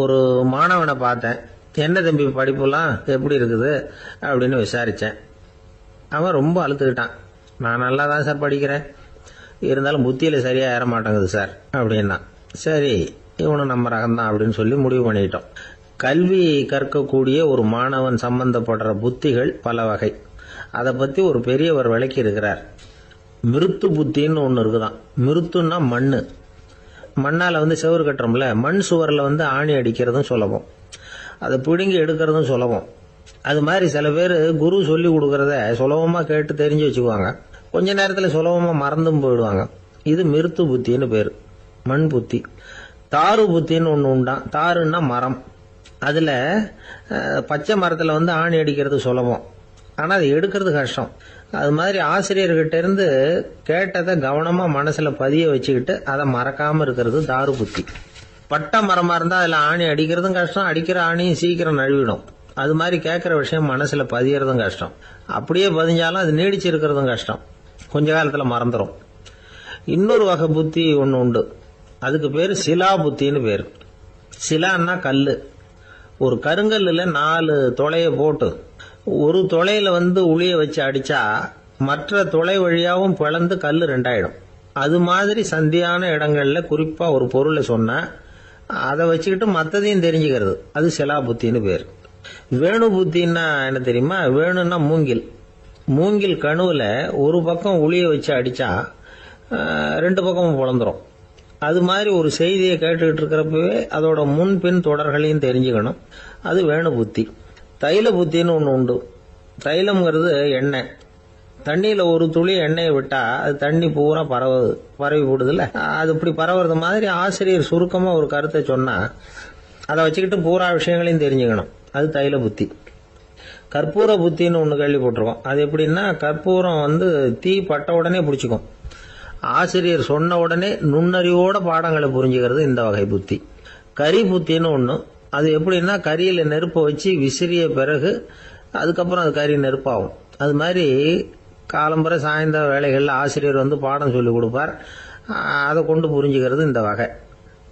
ஒரு மாணவனை பார்த்தேன். என்ன தம்பி படிப்புலாம் எப்படி இருக்குது அப்படின்னு விசாரித்தேன். அவன் ரொம்ப அழுத்துக்கிட்டான். நான் நல்லா தான் சார் படிக்கிறேன், இருந்தாலும் புத்தியில் சரியாக ஏற மாட்டேங்குது சார் அப்படின்னா. சரி, இவனும் நம்ம ரகம்தான் அப்படின்னு சொல்லி முடிவு பண்ணிட்டோம். கல்வி கற்கக்கூடிய ஒரு மாணவன் சம்பந்தப்படுற புத்திகள் பல வகை. அதை பற்றி ஒரு பெரியவர் விளக்கி இருக்கிறார். மிருத்து புத்தின்னு ஒன்று இருக்குதான். மிருத்துன்னா மண்ணு. மண்ணால் செவுறு கட்டுறோம்ல, மண் சுவரில் ஆணி அடிக்கிறதும் சுலபம், அதை பிடுங்கி எடுக்கிறதும் சுலபம். அது மாதிரி சில பேர் குரு சொல்லி கொடுக்கறத சுலபமாக கேட்டு தெரிஞ்சு வச்சுக்குவாங்க, கொஞ்ச நேரத்தில் சுலபமாக மறந்தும் போயிடுவாங்க. இது மிருத்து புத்தின்னு பேர், மண் புத்தி. தாரு புத்தின்னு ஒன்று உண்டான். தாருன்னா மரம். அதில் பச்சை மரத்தில் ஆணி அடிக்கிறது சுலபம், ஆனால் அது எடுக்கிறது கஷ்டம். அது மாதிரி ஆசிரியர்கிட்ட இருந்து கேட்டதை கவனமாக மனசில் பதிய வச்சுக்கிட்டு அதை மறக்காமல் இருக்கிறது தாரு புத்தி. பட்ட மரமாக இருந்தால் அதில் ஆணி அடிக்கிறதும் கஷ்டம், அடிக்கிற ஆணியும் சீக்கிரம் நழுவிடும். அது மாதிரி கேட்குற விஷயம் மனசில் பதியறதும் கஷ்டம். அப்படியே பதிஞ்சாலும் அது நீடிச்சிருக்கிறதும் கஷ்டம், கொஞ்ச காலத்தில் மறந்துடும். இன்னொரு வகை புத்தி ஒன்று உண்டு, அதுக்கு பேர் சிலா புத்தின்னு பேர். சிலான்னா கல். ஒரு கருங்கல்லில் 4 துளையை போட்டு ஒரு துளையில உளிய வச்சு அடிச்சா மற்ற துளை வழியாகவும் பிளந்து கல் 2 ஆயிடும். அது மாதிரி சந்தியான இடங்கள்ல குறிப்பா ஒரு பொருளை சொன்னா அதை வச்சுக்கிட்டு மற்றதையும் தெரிஞ்சுக்கிறது, அது சிலா புத்தின்னு பேர். வேணு புத்தின்னா என்ன தெரியுமா? வேணுன்னா மூங்கில். மூங்கில் கணுவில் ஒரு பக்கம் உளிய வச்சு அடிச்சா 2 பக்கமும் பிளந்துரும். அது மாதிரி ஒரு செய்தியை கேட்டுக்கிட்டு இருக்கிறப்பவே அதோட முன்பின் தொடர்களையும் தெரிஞ்சுக்கணும், அது வேணு புத்தி. தைல புத்தின்னு ஒன்று உண்டு. தைலம்ங்கிறது எண்ணெய். தண்ணியில் ஒரு துளி எண்ணெயை விட்டா அது தண்ணி பூரா பரவி போடுதுல்ல, அது இப்படி பரவுறது மாதிரி ஆசிரியர் சுருக்கமாக ஒரு கருத்தை சொன்னா அதை வச்சுக்கிட்டு பூரா விஷயங்களையும் தெரிஞ்சுக்கணும், அது தைல புத்தி. கற்பூர புத்தின்னு ஒன்று கேள்விப்பட்டிருக்கோம். அது எப்படின்னா, கற்பூரம் தீ பட்ட உடனே பிடிச்சிக்கும். ஆசிரியர் சொன்ன உடனே நுண்ணறிவோட பாடங்களை புரிஞ்சுக்கிறது இந்த வகை புத்தி. கரி புத்தின்னு ஒன்று. அது எப்படின்னா, கரியில் நெருப்பை வச்சு விசிறிய பிறகு அதுக்கப்புறம் அது கறி நெருப்பாகும். அது மாதிரி காலம்பரை சாயந்தர வேலைகளில் ஆசிரியர் பாடம் சொல்லி கொடுப்பார், அதை கொண்டு புரிஞ்சுக்கிறது இந்த வகை.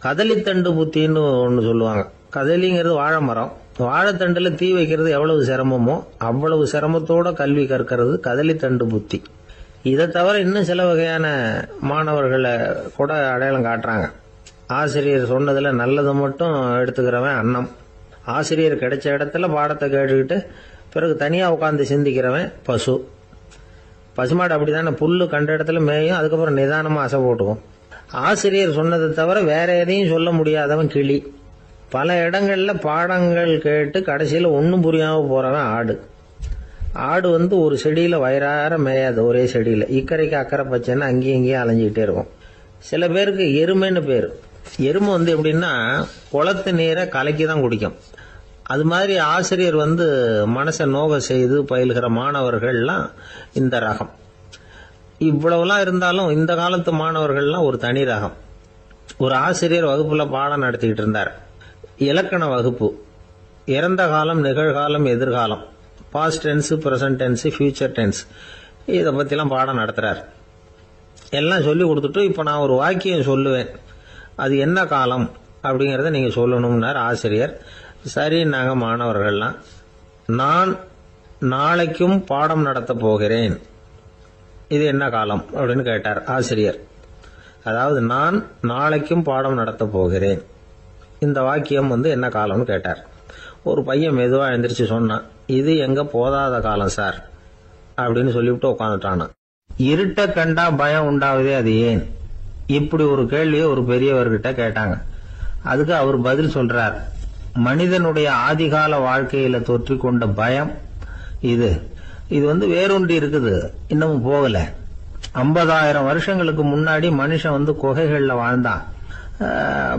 கதலித்தண்டு புத்தின்னு ஒன்று சொல்லுவாங்க. கதலிங்கிறது வாழை மரம். வாழைத்தண்டில் தீ வைக்கிறது எவ்வளவு சிரமமோ அவ்வளவு சிரமத்தோட கல்வி கற்கிறது கதலித்தண்டு புத்தி. இதை தவிர இன்னும் சில வகையான மாணவர்களை கூட அடையாளம் காட்டுறாங்க. ஆசிரியர் சொன்னதில் நல்லதை மட்டும் எடுத்துக்கிறவன் அன்னம். ஆசிரியர் கிடைச்ச இடத்துல பாடத்தை கேட்டுக்கிட்டு பிறகு தனியாக உட்காந்து சிந்திக்கிறவன் பசு. பசுமாடு அப்படி தானே, புல்லு கண்ட இடத்துல மேயும், அதுக்கப்புறம் நிதானமாக அசை போட்டுக்கும். ஆசிரியர் சொன்னதை தவிர வேற எதையும் சொல்ல முடியாதவன் கிளி. பல இடங்களில் பாடங்கள் கேட்டு கடைசியில் ஒன்றும் புரியாமல் போகிறவன் ஆடு. ஆடு ஒரு செடியில் வயிறார மேயாது, ஒரே செடியில். இக்கரைக்கு அக்கறை பச்சைன்னு அங்கேயும் இங்கேயும் அலைஞ்சிக்கிட்டே இருக்கும். சில பேருக்கு எருமைன்னு பேர். எருமை எப்படின்னா, குளத்து நீரை கலக்கி தான் குடிக்கும். அது மாதிரி ஆசிரியர் மனசை நோக செய்து பயில்கிற மாணவர்கள்லாம் இந்த ரகம். இவ்வளவுலாம் இருந்தாலும் இந்த காலத்து மாணவர்கள்லாம் ஒரு தனி ரகம். ஒரு ஆசிரியர் வகுப்புல பாடம் நடத்திக்கிட்டு இருந்தார். இலக்கண வகுப்பு. இறந்த காலம், நிகழ்காலம், எதிர்காலம், past tense, present tense, future tense, இதை பற்றிலாம் பாடம் நடத்துகிறார். எல்லாம் சொல்லி கொடுத்துட்டு இப்போ நான் ஒரு வாக்கியம் சொல்லுவேன், அது என்ன காலம் அப்படிங்கிறத நீங்கள் சொல்லணும்னார் ஆசிரியர். சரி, நாங்கள் மாணவர்கள்லாம், நான் நாளைக்கும் பாடம் நடத்த போகிறேன், இது என்ன காலம் அப்படின்னு கேட்டார் ஆசிரியர். அதாவது நான் நாளைக்கும் பாடம் நடத்த போகிறேன், இந்த வாக்கியம் என்ன காலம்னு கேட்டார். ஒரு பையன் மெதுவாக எழுந்திரிச்சு சொன்னான், இது எங்க போதாத காலம் சார் அப்படின்னு சொல்லிவிட்டு உட்காந்துட்டானா. இருட்ட கண்டா பயம் உண்டாவதே, அது ஏன்? இப்படி ஒரு கேள்வியை ஒரு பெரியவர்கிட்ட கேட்டாங்க. அதுக்கு அவர் பதில் சொல்றார், மனிதனுடைய ஆதிகால வாழ்க்கையில தொற்றிக்கொண்ட பயம் இது வேரூன்றி இருக்குது, இன்னமும் போகல. 50,000 வருஷங்களுக்கு முன்னாடி மனுஷன் குகைகள்ல வாழ்ந்தான்.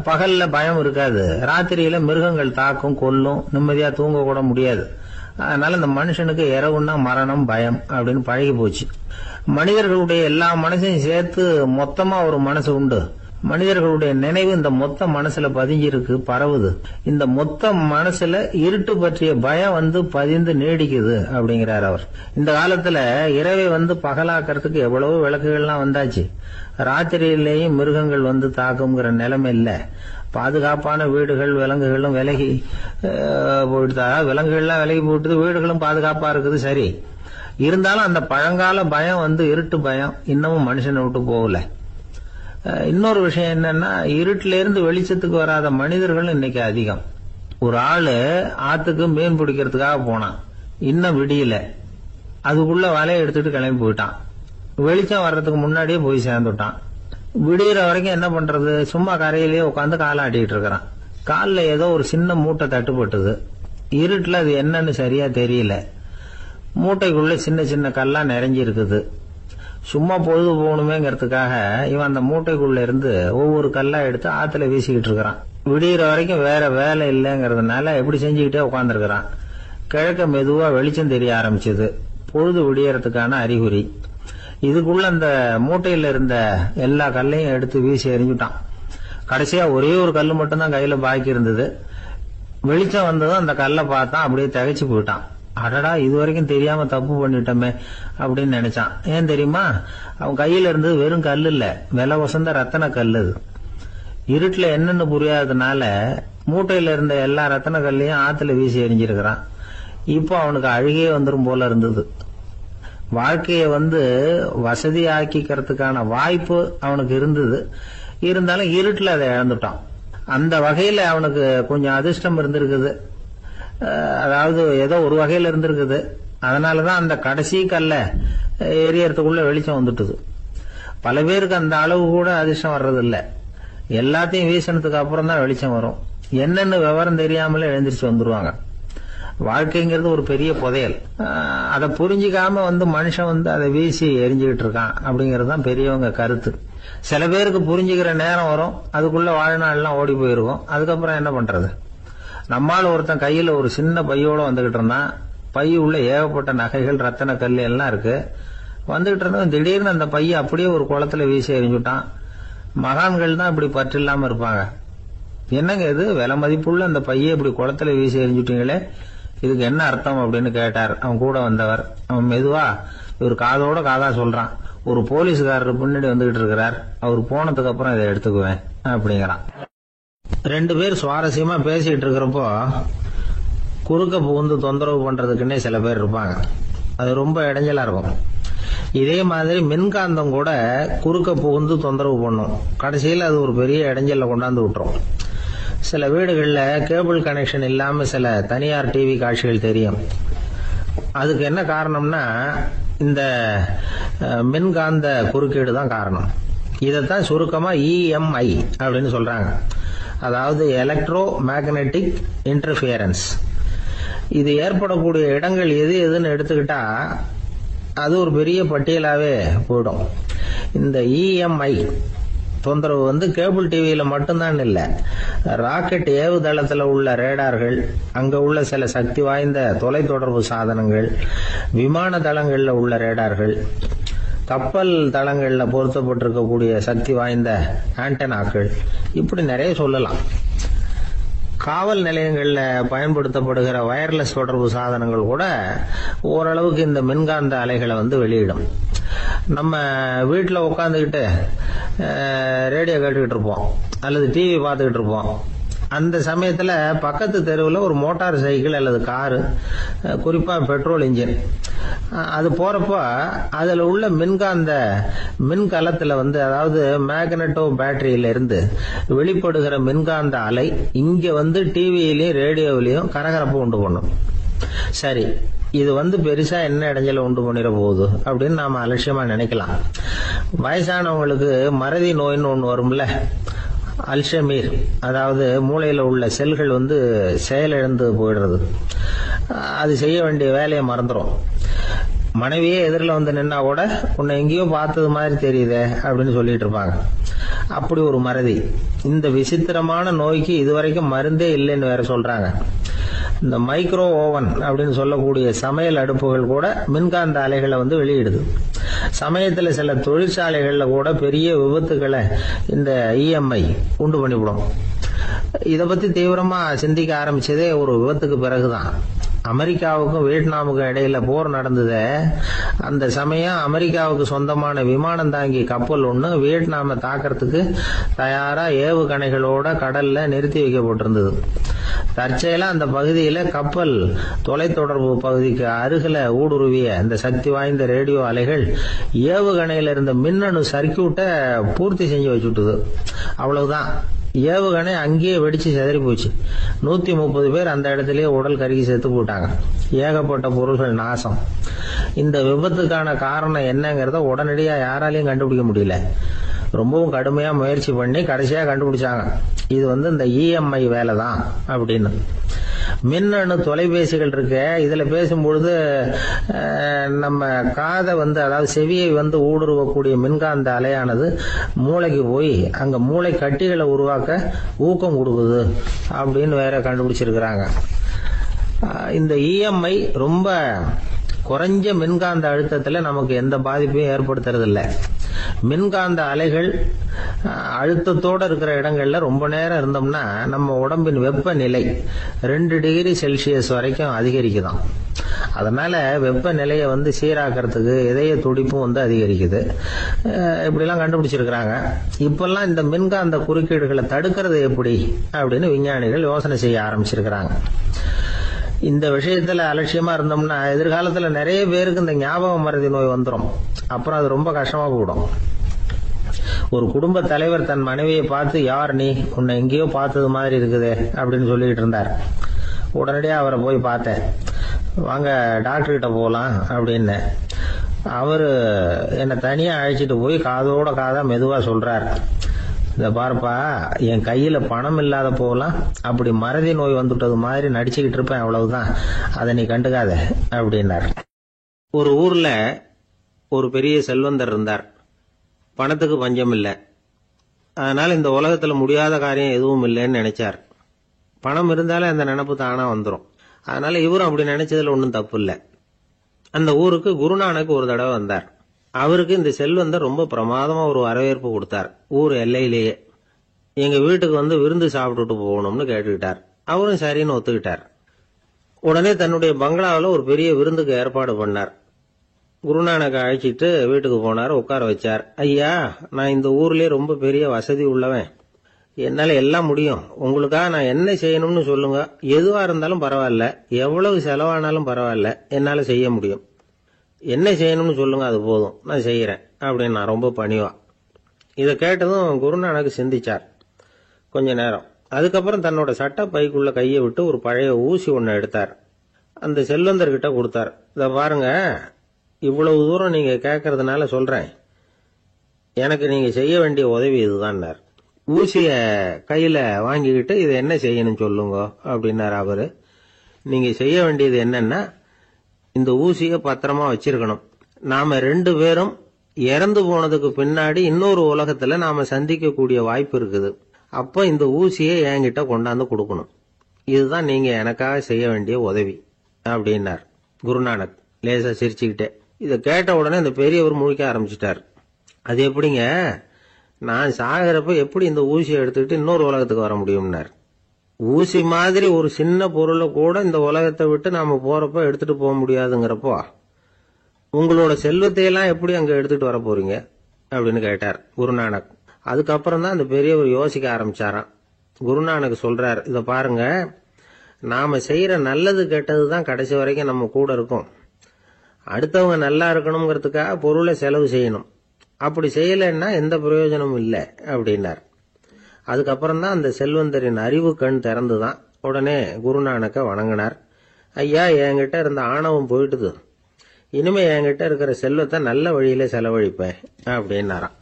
பகல்ல பயம் இருக்காது, ராத்திரியில மிருகங்கள் தாக்கும், கொல்லும், நிம்மதியா தூங்க கூட முடியாது. அதனால இந்த மனுஷனுக்கு இரவுன்னா மரணம், பயம் அப்படின்னு பழகி போச்சு. மனிதர்களுடைய எல்லா மனசையும் சேர்த்து மொத்தமா ஒரு மனசு உண்டு. மனிதர்களுடைய நினைவு இந்த மொத்த மனசுல பதிஞ்சிருக்கு, பரவுது. இந்த மொத்த மனசுல இருட்டு பற்றிய பயம் பதிந்து நீடிக்குது அப்படிங்கிறார் அவர். இந்த காலத்துல இரவை பகலாக்கிறதுக்கு எவ்வளவோ விளக்குகள்லாம் வந்தாச்சு. ராத்திரியிலேயும் மிருகங்கள் தாக்குங்கிற நிலைமை இல்ல. பாதுகாப்பான வீடுகள் விலங்குகளும் விலகி போயிட்டு, விலங்குகள்லாம் விலகி போயிட்டு வீடுகளும் பாதுகாப்பா இருக்குது. சரி, இருந்தாலும் அந்த பழங்கால பயம் இருட்டு பயம் இன்னமும் மனுஷனை விட்டு போகல. இன்னொரு விஷயம் என்னன்னா, இருட்டுல இருந்து வெளிச்சத்துக்கு வராத மனிதர்கள் இன்னைக்கு அதிகம். ஒரு ஆளு ஆத்துக்கு மீன் பிடிக்கிறதுக்காக போனான், இன்னும் விடியல, அதுக்குள்ள வலையை எடுத்துட்டு கிளம்பி போயிட்டான். வெளிச்சம் வர்றதுக்கு முன்னாடியே போய் சேர்ந்துட்டான். விடிகிற வரைக்கும் என்ன பண்றது, சும்மா கரையிலேயே உட்காந்து காலாட்டிட்டு இருக்கிறான். காலில் ஏதோ ஒரு சின்ன மூட்டை தட்டுப்பட்டது. இருட்டுல அது என்னன்னு சரியா தெரியல. மூட்டைக்குள்ள சின்ன சின்ன கல்லா நிறைஞ்சி இருக்குது. சும்மா பொழுது போகணுமேங்கிறதுக்காக இவன் அந்த மூட்டைக்குள்ள இருந்து ஒவ்வொரு கல்லா எடுத்து ஆத்துல வீசிக்கிட்டு இருக்கிறான். விடிகிற வரைக்கும் வேற வேலை இல்லைங்கிறதுனால எப்படி செஞ்சுக்கிட்டே உட்காந்துருக்கிறான். கிழக்க மெதுவா வெளிச்சம் தெரிய ஆரம்பிச்சது. பொழுது விடியறதுக்கான அறிகுறி. இதுக்குள்ள அந்த மூட்டையில இருந்த எல்லா கல்லையும் எடுத்து வீசி எறிஞ்சுட்டான். கடைசியா ஒரே ஒரு கல்லு மட்டும்தான் கையில பாக்கி இருந்தது. வெளிச்சம் வந்ததும் அந்த கல்லை பார்த்தான், அப்படியே திகைச்சு போயிட்டான். அடடா, இது வரைக்கும் தெரியாம தப்பு பண்ணிட்டோமே அப்படின்னு நினைச்சான். ஏன் தெரியுமா, அவன் கையில இருந்தது வெறும் கல்லு இல்ல, விலை வசந்த ரத்தன கல்லு. இருட்டுல என்னன்னு புரியாததுனால மூட்டையில இருந்த எல்லா ரத்தன கல்லையும் ஆத்துல வீசி எறிஞ்சிருக்கிறான். இப்போ அவனுக்கு அழுகையே வந்துடும் போல இருந்தது. வாழ்க்கைய வசதி ஆக்கிக்கிறதுக்கான வாய்ப்பு அவனுக்கு இருந்தது. இருந்தாலும் இருட்டுல அதை இழந்துட்டான். அந்த வகையில அவனுக்கு கொஞ்சம் அதிர்ஷ்டம் இருந்திருக்குது. அதாவது ஏதோ ஒரு வகையில இருந்திருக்குது. அதனாலதான் அந்த கடைசி கல்ல எரியறதுக்குள்ள வெளிச்சம் வந்துட்டுது. பல பேருக்கு அந்த அளவு கூட அதிர்ஷ்டம் வர்றது இல்ல. எல்லாத்தையும் வீசினதுக்கு அப்புறம் தான் வெளிச்சம் வரும். என்னன்னு விவரம் தெரியாமலே எழுந்திரிச்சு வந்துருவாங்க. வாழ்க்கைங்கிறது ஒரு பெரிய புதையல். அதை புரிஞ்சிக்காம மனுஷன் அதை வீசி எரிஞ்சுக்கிட்டு இருக்கான் அப்படிங்கிறது தான் பெரியவங்க கருத்து. சில பேருக்கு புரிஞ்சுக்கிற நேரம் வரும், அதுக்குள்ள வாழ்நாள்லாம் ஓடி போயிருக்கும். அதுக்கப்புறம் என்ன பண்றது? நம்மால் ஒருத்தன் கையில ஒரு சின்ன பையோட வந்துகிட்டு இருந்தான். பை உள்ள ஏகப்பட்ட நகைகள் ரத்தன கல் எல்லாம் இருக்கு. வந்துகிட்டு இருந்தவன் திடீர்னு அந்த பைய அப்படியே ஒரு குளத்துல வீசி எறிஞ்சுட்டான். மகான்கள் தான் இப்படி பற்று இல்லாம இருப்பாங்க. என்னங்க இது, விலை மதிப்புள்ள அந்த பைய இப்படி குளத்துல வீசி எறிஞ்சுட்டீங்களே, இதுக்கு என்ன அர்த்தம் அப்படின்னு கேட்டார் அவன் கூட வந்தவர். அவன் மெதுவா இவர் காதோட காதா சொல்றான், ஒரு போலீஸ்காரர் பின்னாடி வந்துகிட்டு இருக்கிறார், அவர் போனதுக்கு அப்புறம் இதை எடுத்துக்குவேன் அப்படிங்கிறான். ரெண்டு பேர் சுவாரஸ்யமா பேசிட்டு இருக்கிறப்போ குறுக்க புகுந்து தொந்தரவு பண்றதுக்குன்னே சில பேர் இருப்பாங்க. அது ரொம்ப இடைஞ்சலா இருக்கும். இதே மாதிரி மின்காந்தம் கூட குறுக்க புகுந்து தொந்தரவு பண்ணும். கடைசியில் அது ஒரு பெரிய இடைஞ்சல கொண்டாந்து விட்டுரும். சில வீடுகளில் கேபிள் கனெக்ஷன் இல்லாம சில தனியார் டிவி காட்சிகள் தெரியும். அதுக்கு என்ன காரணம்னா இந்த மின்காந்த குறுக்கீடு தான் காரணம். இதைத்தான் சுருக்கமா EMI அப்படின்னு சொல்றாங்க. அதாவது எலக்ட்ரோ மேக்னெட்டிக் இன்டர்ஃபியரன்ஸ். இது ஏற்படக்கூடிய இடங்கள் எது எதுன்னு எடுத்துக்கிட்டா அது ஒரு பெரிய பட்டியலாவே போயிடும். இந்த EMI தொந்தரவு கேபிள் டிவியில மட்டும்தான் இல்ல, ராக்கெட் ஏவுதளத்துல உள்ள ரேடார்கள், அங்க உள்ள சில சக்தி வாய்ந்த தொலைத்தொடர்பு சாதனங்கள், விமான தளங்கள்ல உள்ள ரேடார்கள், கப்பல் தளங்கள்ல பொருத்தப்பட்டிருக்கக்கூடிய சக்தி வாய்ந்த ஆண்டனாக்கள், இப்படி நிறைய சொல்லலாம். காவல் நிலையங்கள்ல பயன்படுத்தப்படுகிற வயர்லெஸ் தொடர்பு சாதனங்கள் கூட ஓரளவுக்கு இந்த மின்காந்த அலைகளை வெளியிடும். நம்ம வீட்டில் உட்காந்துக்கிட்டு ரேடியோ கேட்டுக்கிட்டு இருப்போம் அல்லது டிவி பார்த்துக்கிட்டு இருப்போம். அந்த சமயத்தில் பக்கத்து தெருவில் ஒரு மோட்டார் சைக்கிள் அல்லது காரு, குறிப்பாக பெட்ரோல் இன்ஜின், அது போறப்ப அதில் உள்ள மின்காந்த மின்கலத்தில் அதாவது மேக்னட்டோ பேட்டரியில இருந்து வெளிப்படுகிற மின்காந்த அலை இங்க டிவியிலையும் ரேடியோவிலையும் கரகரப்பு உண்டு பண்ணும். சரி, இது பெருசா என்ன இடைஞ்சல உண்டு பண்ணிட போகுது அப்படின்னு நாம அலட்சியமா நினைக்கலாம். வயசானவங்களுக்கு மறதி நோயின்னு ஒண்ணு வரும்ல, அல்ஷமீர், அதாவது மூளையில உள்ள செல்கள் செயலிழந்து போயிடுறது. அது செய்ய வேண்டிய வேலையை மறந்துடும். மனைவியே எதிரில் நின்னா கூட உன்னை எங்கேயோ பார்த்தது மாதிரி தெரியுதே அப்படின்னு சொல்லிட்டு இருப்பாங்க. அப்படி ஒரு மறதி. இந்த விசித்திரமான நோய்க்கு இதுவரைக்கும் மருந்தே இல்லைன்னு வேற சொல்றாங்க. இந்த மைக்ரோ ஓவன் அப்படின்னு சொல்லக்கூடிய சமையல் அடுப்புகள் கூட மின்காந்த அலைகளை வெளியிடுது. சமயத்துல சில தொழிற்சாலைகள்ல கூட பெரிய விபத்துக்களை இந்த EMI உண்டு பண்ணிவிடும். இத பத்தி தீவிரமா சிந்திக்க ஆரம்பிச்சதே ஒரு விபத்துக்கு பிறகுதான். அமெரிக்காவுக்கும் வியட்நாமுக்கும் இடையில போர் நடந்தது. அந்த சமயம் அமெரிக்காவுக்கு சொந்தமான விமானம் தாங்கி கப்பல் ஒண்ணு வியட்நாமை தாக்கிறதுக்கு தயாரா ஏவுகணைகளோட கடல்ல நிறுத்தி வைக்கப்பட்டிருந்தது. தற்செயலா அந்த பகுதியில கப்பல் தொலைத்தொடர்பு பகுதிக்கு அருகில ஊடுருவிய இந்த சக்தி வாய்ந்த ரேடியோ அலைகள் ஏவுகணையில இருந்த மின்னணு சர்க்கியூட்டை பூர்த்தி செஞ்சு வச்சுட்டுது. அவ்வளவுதான், ஏவுகணை அங்கேயே வெடிச்சு செதறி போச்சு. 130 பேர் அந்த இடத்திலேயே உடல் கருகி செத்து போட்டாங்க. ஏகப்பட்ட பொருள்கள் நாசம். இந்த விபத்துக்கான காரணம் என்னங்கிறத உடனடியா யாராலையும் கண்டுபிடிக்க முடியல. ரொம்பவும் கடுமையா முயற்சி பண்ணி கடைசியா கண்டுபிடிச்சாங்க, இது இந்த இஎம்ஐ வேலை தான் அப்படின்னு. மின்னணு தொலைபேசிகள் இருக்கு, இதுல பேசும்பொழுது நம்ம காதை அதாவது செவியை ஊடுருவக்கூடிய மின்காந்த அலையானது மூளைக்கு போய் அங்க மூளை கட்டிகளை உருவாக்க ஊக்கம் கொடுக்குது அப்படின்னு வேற கண்டுபிடிச்சிருக்கிறாங்க. இந்த இஎம்ஐ ரொம்ப குறைஞ்ச மின்காந்த அழுத்தத்துல நமக்கு எந்த பாதிப்பையும் ஏற்படுத்துறதில்லை. மின்காந்த அலைகள் அழுத்தத்தோட இருக்கிற இடங்கள்ல ரொம்ப நேரம் இருந்தோம்னா நம்ம உடம்பின் வெப்பநிலை 2 டிகிரி செல்சியஸ் வரைக்கும் அதிகரிக்குதாம். அதனால வெப்பநிலையை சீராக்கிறதுக்கு இதய துடிப்பும் அதிகரிக்குது. இப்படிலாம் கண்டுபிடிச்சிருக்கிறாங்க. இப்பெல்லாம் இந்த மின்காந்த குறுக்கீடுகளை தடுக்கிறது எப்படி அப்படின்னு விஞ்ஞானிகள் யோசனை செய்ய ஆரம்பிச்சிருக்கிறாங்க. இந்த விஷயத்துல அலட்சியமா இருந்தோம்னா எதிர்காலத்துல நிறைய பேருக்கு இந்த ஞாபக மறதி நோய் வந்துடும். அப்புறம் அது ரொம்ப கஷ்டமா போயிடும். ஒரு குடும்ப தலைவர் தன் மனைவியை பார்த்து, யார் நீ, உன்னை எங்கேயோ பார்த்தது மாதிரி இருக்குது அப்படின்னு சொல்லிட்டு இருந்தார். உடனடியாக அவரை போய் பார்த்தேன். வாங்க டாக்டர் கிட்ட போகலாம் அப்படின்னு. அவரு என்னை தனியா அழைச்சிட்டு போய் காதோட காதா மெதுவா சொல்றார், இத பாருப்பா, என் கையில பணம் இல்லாத போகலாம், அப்படி மறதி நோய் வந்துட்டது மாதிரி நடிச்சுக்கிட்டு இருப்பேன், அவ்வளவுதான், அதை நீ கண்டுக்காத அப்படின்னார். ஒரு ஊர்ல ஒரு பெரிய செல்வந்தர் இருந்தார். பணத்துக்கு பஞ்சம் இல்லை. அதனால இந்த உலகத்துல முடியாத காரியம் எதுவும் இல்லைன்னு நினைச்சார். பணம் இருந்தாலே அந்த நினைப்பு தானா வந்துடும். அதனால இவரும் அப்படி நினைச்சதுல ஒன்றும் தப்பு இல்லை. அந்த ஊருக்கு குருநானக் ஒரு தடவை வந்தார். அவருக்கு இந்த செல்வந்தர் ரொம்ப பிரமாதமா ஒரு வரவேற்பு கொடுத்தார். ஊர் எல்லையிலேயே எங்க வீட்டுக்கு விருந்து சாப்பிட்டுட்டு போகணும்னு கேட்டுக்கிட்டார். அவரும் சரின்னு ஒத்துக்கிட்டார். உடனே தன்னுடைய பங்களாவில் ஒரு பெரிய விருந்துக்கு ஏற்பாடு பண்ணார். குருநானக் அழைச்சிட்டு வீட்டுக்கு போனார், உட்கார வச்சார். ஐயா, நான் இந்த ஊர்லயே ரொம்ப பெரிய வசதி உள்ளவன், என்னால எல்லாம் முடியும், உங்களுக்காக நான் என்ன செய்யணும்னு சொல்லுங்க, எதுவா இருந்தாலும் பரவாயில்ல, எவ்வளவு செலவானாலும் பரவாயில்ல, என்னால செய்ய முடியும், என்ன செய்யணும்னு சொல்லுங்க, அது போதும், நான் செய்யறேன் அப்படின்னு நான் ரொம்ப பணிவா. இதை கேட்டதும் குருநானக் சிந்திச்சார் கொஞ்ச நேரம். அதுக்கப்புறம் தன்னோட சட்ட பைக்குள்ள கையை விட்டு ஒரு பழைய ஊசி ஒன்னு எடுத்தார். அந்த செல்வந்தர்கிட்ட கொடுத்தார். இத பாருங்க, இவ்வளவு தூரம் நீங்க கேட்கறதுனால சொல்றேன், எனக்கு நீங்க செய்ய வேண்டிய உதவி இதுதான். ஊசிய கையில வாங்கிக்கிட்டு இதை என்ன செய்யணும் சொல்லுங்க அப்படின்னாரு அவரு. நீங்க செய்ய வேண்டியது என்னன்னா, இந்த ஊசிய பத்திரமா வச்சிருக்கணும். நாம 2 பேரும் இறந்து போனதுக்கு பின்னாடி இன்னொரு உலகத்துல நாம சந்திக்கக்கூடிய வாய்ப்பு இருக்குது. அப்ப இந்த ஊசியை என்கிட்ட கொண்டாந்து கொடுக்கணும். இதுதான் நீங்க எனக்காக செய்ய வேண்டிய உதவி அப்படின்னார் குருநானக் லேசா சிரிச்சுக்கிட்டே. இதை கேட்ட உடனே இந்த பெரியவர் முழிக்க ஆரம்பிச்சிட்டார். அது எப்படிங்க, நான் சாகிறப்ப எப்படி இந்த ஊசியை எடுத்துக்கிட்டு இன்னொரு உலகத்துக்கு வர முடியும்னார். ஊசி மாதிரி ஒரு சின்ன பொருளை கூட இந்த உலகத்தை விட்டு நாம போறப்ப எடுத்துட்டு போக முடியாதுங்கிறப்போ உங்களோட செல்வத்தையெல்லாம் எப்படி அங்க எடுத்துட்டு வர போறீங்க அப்படின்னு கேட்டார் குருநானக். அதுக்கப்புறம் தான் அந்த பெரியவர் யோசிக்க ஆரம்பிச்சாராம். குருநானக் சொல்றார், இத பாருங்க, நாம செய்யற நல்லது கெட்டதுதான் கடைசி வரைக்கும் நம்ம கூட இருக்கும். அடுத்தவங்க நல்லா இருக்கணுங்கிறதுக்காக பொருளை செலவு செய்யணும். அப்படி செய்யலைன்னா எந்த பிரயோஜனமும் இல்லை அப்படின்னார். அதுக்கப்புறம் தான் அந்த செல்வந்தரின் அறிவு கண் திறந்துதான். உடனே குருநானக்க வணங்கினார். ஐயா, என்கிட்ட இருந்த ஆணவம் போயிட்டுது, இனிமே என்கிட்ட இருக்கிற செல்வத்தை நல்ல வழியில செலவழிப்பேன் அப்படின்னாராம்.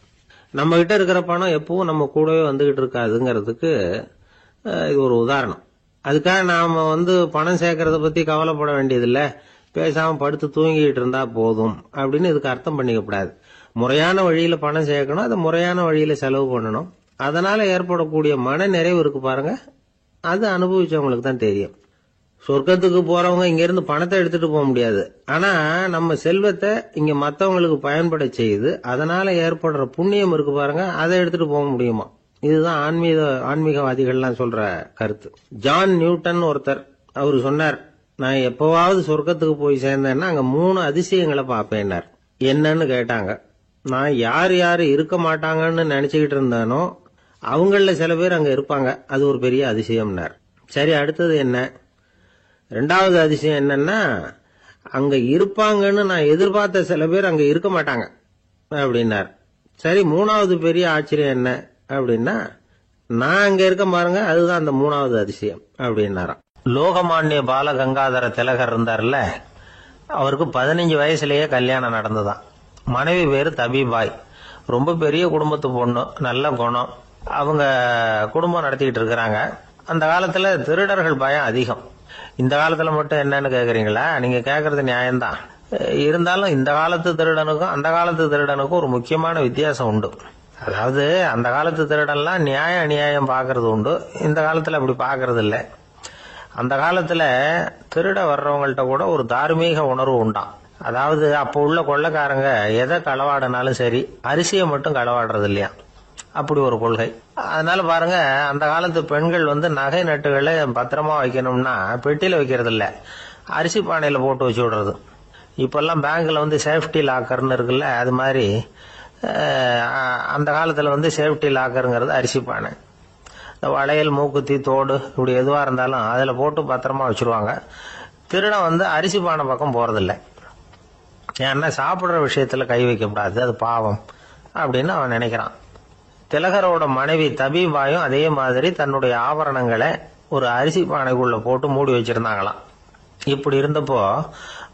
நம்ம கிட்ட இருக்கிற பணம் எப்பவும் நம்ம கூடவே வந்துகிட்டு இருக்காதுங்கிறதுக்கு இது ஒரு உதாரணம். அதுக்காக நாம பணம் சேர்க்கறத பத்தி கவலைப்பட வேண்டியதில்லை, பேசாம படுத்து தூங்கிட்டு இருந்தா போதும் அப்படின்னு இதுக்கு அர்த்தம் பண்ணிக்கப்படாது. முறையான வழியில பணம் சேர்க்கணும், அதை முறையான வழியில செலவு பண்ணணும். அதனால ஏற்படக்கூடிய மன நிறைவு இருக்கு பாருங்க, அது அனுபவிச்சவங்களுக்கு தான் தெரியும். சொர்க்கத்துக்கு போறவங்க இங்க இருந்து பணத்தை எடுத்துட்டு போக முடியாது. ஆனா நம்ம செல்வத்தை இங்க மத்தவங்களுக்கு பயன்பட செய்து அதனால ஏற்படுற புண்ணியம் இருக்கு பாருங்க, அதை எடுத்துட்டு போக முடியுமா. இதுதான் ஆன்மீகவாதிகள்லாம் சொல்ற கருத்து. ஜான் நியூட்டன் ஒருத்தர், அவரு சொன்னார், நான் எப்பவாவது சொர்க்கத்துக்கு போய் சேர்ந்தேன்னா அங்க 3 அதிசயங்களை பார்ப்பேன்னார். என்னன்னு கேட்டாங்க. நான் யார் யாரு இருக்க மாட்டாங்கன்னு நினைச்சுக்கிட்டு இருந்தானோ அவங்கள சில பேர் அங்க இருப்பாங்க, அது ஒரு பெரிய அதிசயம்னார். சரி, அடுத்தது என்ன? 2வது அதிசயம் என்னன்னா, அங்க இருப்பாங்கன்னு நான் எதிர்பார்த்த சில பேர் அங்க இருக்க மாட்டாங்க அப்படின்னார். சரி, 3வது பெரிய ஆச்சரியம் என்ன அப்படின்னா, நான் அங்க இருக்க பாருங்க, அதுதான் அந்த 3வது அதிசயம் அப்படின்னாராம். லோகமானிய பால கங்காதர திலகர் இருந்தார்ல, அவருக்கு 15 வயசுலயே கல்யாணம் நடந்துதான். மனைவி பேரு தபிபாய். ரொம்ப பெரிய குடும்பத்து பொண்ணு, நல்ல குணம். அவங்க குடும்பம் நடத்திக்கிட்டு இருக்கிறாங்க. அந்த காலத்துல திருடர்கள் பயம் அதிகம். இந்த காலத்துல மட்டும் என்னன்னு கேக்குறீங்களா? நீங்க கேக்குறது நியாயம்தான். இருந்தாலும் இந்த காலத்து திருடனுக்கும் அந்த காலத்து திருடனுக்கும் ஒரு முக்கியமான வித்தியாசம் உண்டு. அதாவது அந்த காலத்து திருடன்லாம் நியாய அநியாயம் பாக்குறது உண்டு, இந்த காலத்துல அப்படி பாக்குறது இல்லை. அந்த காலத்துல திருட வர்றவங்கள்ட்ட கூட ஒரு தார்மீக உணர்வு உண்டாம். அதாவது அப்போ உள்ள கொள்ளைக்காரங்க எதை களவாடினாலும் சரி, அரிசியை மட்டும் களவாடுறது இல்லையா, அப்படி ஒரு கொள்கை. அதனால பாருங்க, அந்த காலத்து பெண்கள் நகை நட்டுகளை பத்திரமா வைக்கணும்னா பெட்டியில வைக்கிறது இல்ல, அரிசி பானையில போட்டு வச்சு விடுறது. இப்பெல்லாம் பேங்க்ல சேஃப்டி லாக்கர்னு இருக்குல்ல, அது மாதிரி அந்த காலத்துல சேஃப்டி லாக்கருங்கிறது அரிசி பானை. வளையல், மூக்குத்தி, தோடு இப்படி எதுவா இருந்தாலும் அதுல போட்டு பத்திரமா வச்சிருவாங்க. திருடன் அரிசி பானை பக்கம் போறதில்லை. ஏன்னா சாப்பிடுற விஷயத்துல கை வைக்கக்கூடாது, அது பாவம் அப்படின்னு அவன் நினைக்கிறான். திலகரோட மனைவி தபிபாயும் அதே மாதிரி தன்னுடைய ஆபரணங்களை ஒரு அரிசி பானைக்குள்ள போட்டு மூடி வச்சிருந்தாங்களாம். இப்படி இருந்தப்போ